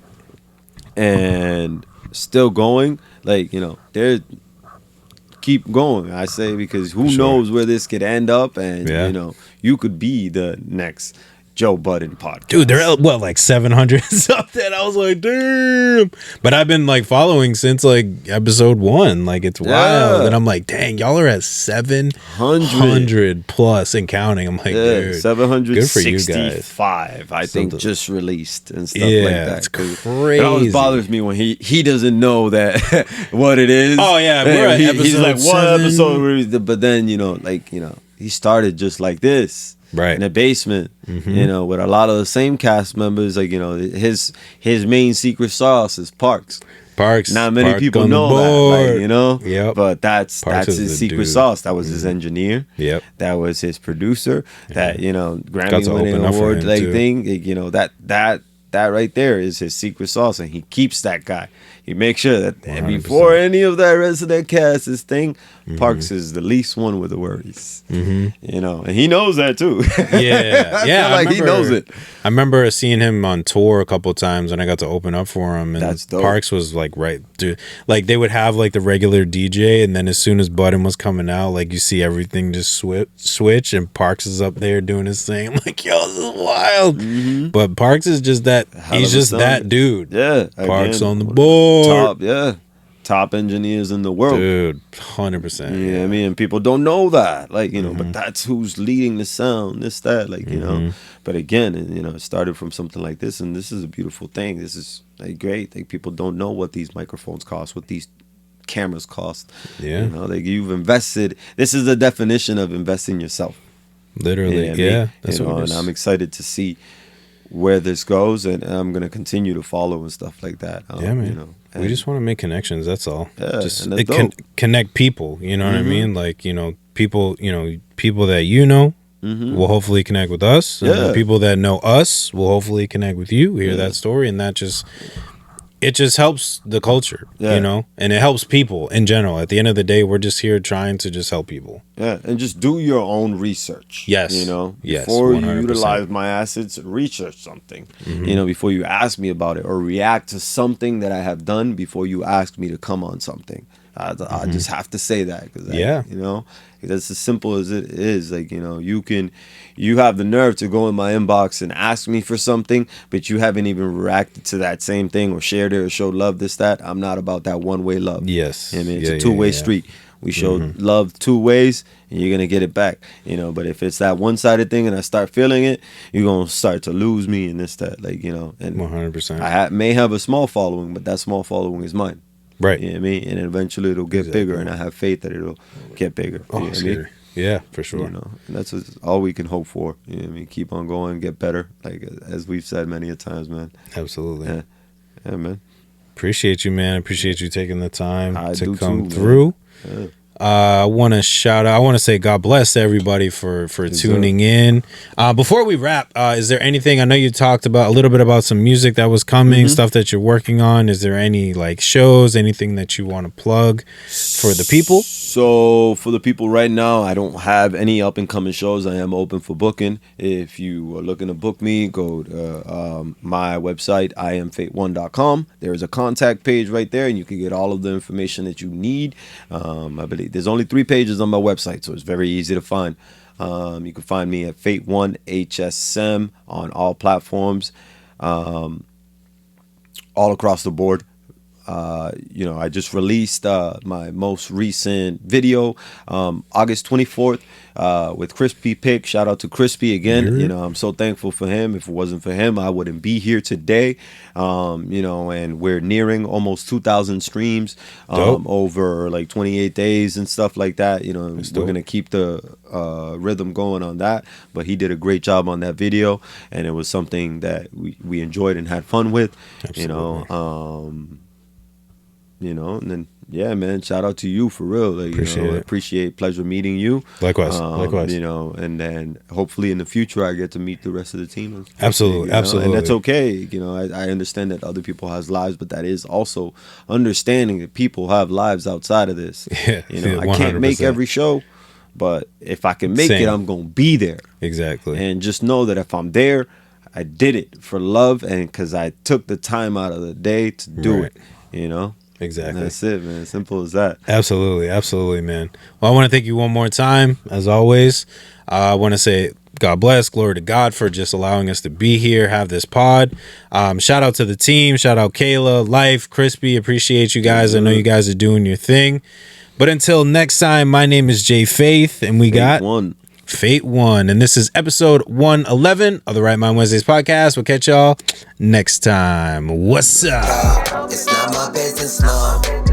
and still going, like, you know, keep going, I say, because who knows where this could end up, and you know, you could be the next Joe Budden podcast. Dude, they're at, what, like 700 something? I was like, damn. But I've been like following since like episode 1. Like, it's wild. And I'm like, dang, y'all are at 700 plus and counting. I'm like, dude, 765, I think, just released and stuff like that. It's crazy. It always bothers me when he doesn't know that what it is. Oh, yeah. We're at he's like, one 7. episode, but then, you know, like, you know, he started just like this. Right. In the basement, you know, with a lot of the same cast members. Like, you know, his main secret sauce is Parks. Not many people know that, like, you know. Yep. But that's his secret sauce. That was his engineer. Yep. That was his producer. That, you know, Grammy-winning award like thing. You know, that right there is his secret sauce, and he keeps that guy. He makes sure that 100%. Before any of that rest of that cast is thing, Parks is the least one with the worries. You know, and he knows that too. Yeah, yeah. Like, he knows it. I remember seeing him on tour a couple of times, and I got to open up for him. And that's dope. Parks was like, dude, like they would have like the regular DJ, and then as soon as Budden was coming out, like you see everything just switch, and Parks is up there doing his thing. I'm like, yo, this is wild. But Parks is just that. He's just that dude. Yeah, Parks on the board. Top engineers in the world, dude. 100%. Yeah, I mean, people don't know that, like, you know, but that's who's leading the sound. This, that, like, you know. But again, you know, it started from something like this, and this is a beautiful thing. This is like great. Like, people don't know what these microphones cost, what these cameras cost. Yeah, you know, like, you've invested. This is the definition of investing yourself. Literally, yeah. That's what it is. And I'm excited to see where this goes, and I'm gonna continue to follow and stuff like that. Yeah, man. You know, we just want to make connections. That's all. Yeah, just connect people. You know what I mean? Like, you know, people. You know, people that you know will hopefully connect with us. And the people that know us will hopefully connect with you. Hear that story, and that just. It just helps the culture, you know, and it helps people in general. At the end of the day, we're just here trying to just help people. Yeah, and just do your own research. Yes. You know, yes, before 100%. you utilize my assets, research something. You know, before you ask me about it or react to something that I have done before you ask me to come on something. I just have to say that because, you know, that's as simple as it is. Like, you know, you have the nerve to go in my inbox and ask me for something, but you haven't even reacted to that same thing or shared it or showed love, this, that. I'm not about that one-way love. Yes. I mean, it's a two-way street. We show love 2 ways, and you're going to get it back, you know. But if it's that one-sided thing and I start feeling it, you're going to start to lose me and this, that, like, you know. And 100%. I may have a small following, but that small following is mine. Right. You know what I mean? And eventually it'll get bigger, and I have faith that it'll get bigger. You know what I mean? Yeah, for sure. You know, and that's all we can hope for. You know what I mean? Keep on going, get better, like as we've said many a times, man. Absolutely. Yeah, man. Appreciate you, man. Appreciate you taking the time to come too, through. Yeah. I want to shout out. I want to say God bless everybody for tuning in. Before we wrap, is there anything? I know you talked about a little bit about some music that was coming, stuff that you're working on. Is there any like shows, anything that you want to plug for the people? So for the people right now, I don't have any up and coming shows. I am open for booking. If you are looking to book me, go to my website, IamFateOne.com. There is a contact page right there, and you can get all of the information that you need. I believe there's only 3 pages on my website, so it's very easy to find. You can find me at FateOne HSM on all platforms, all across the board. You know, I just released my most recent video August 24th with Krispy Pic. Shout out to Krispy again. You know, I'm so thankful for him. If it wasn't for him, I wouldn't be here today. You know, and we're nearing almost 2,000 streams over like 28 days and stuff like that. You know, we're going to keep the rhythm going on that. But he did a great job on that video, and it was something that we enjoyed and had fun with. Absolutely. You know, and then yeah, man, shout out to you for real. Like, appreciate pleasure meeting you. Likewise. And then hopefully in the future I get to meet the rest of the team. Absolutely. And that's okay. I understand that other people has lives, but that is also understanding that people have lives outside of this. Yeah, I can't make every show, but if I can make it, I'm gonna be there. Exactly. And just know that if I'm there, I did it for love and because I took the time out of the day to do it. Exactly. And that's it, man. Simple as that. Absolutely, man. Well, I want to thank you one more time, as always. I want to say God bless, glory to God for just allowing us to be here, have this pod. Shout out to the team. Shout out Kayla, L.Y.F E, Crispy. Appreciate you guys. I know you guys are doing your thing. But until next time, my name is Jay Faith, and we got FateOne. And this is episode 111 of the Right Mind Wednesdays podcast. We'll catch y'all next time. What's up? It's not my business, no.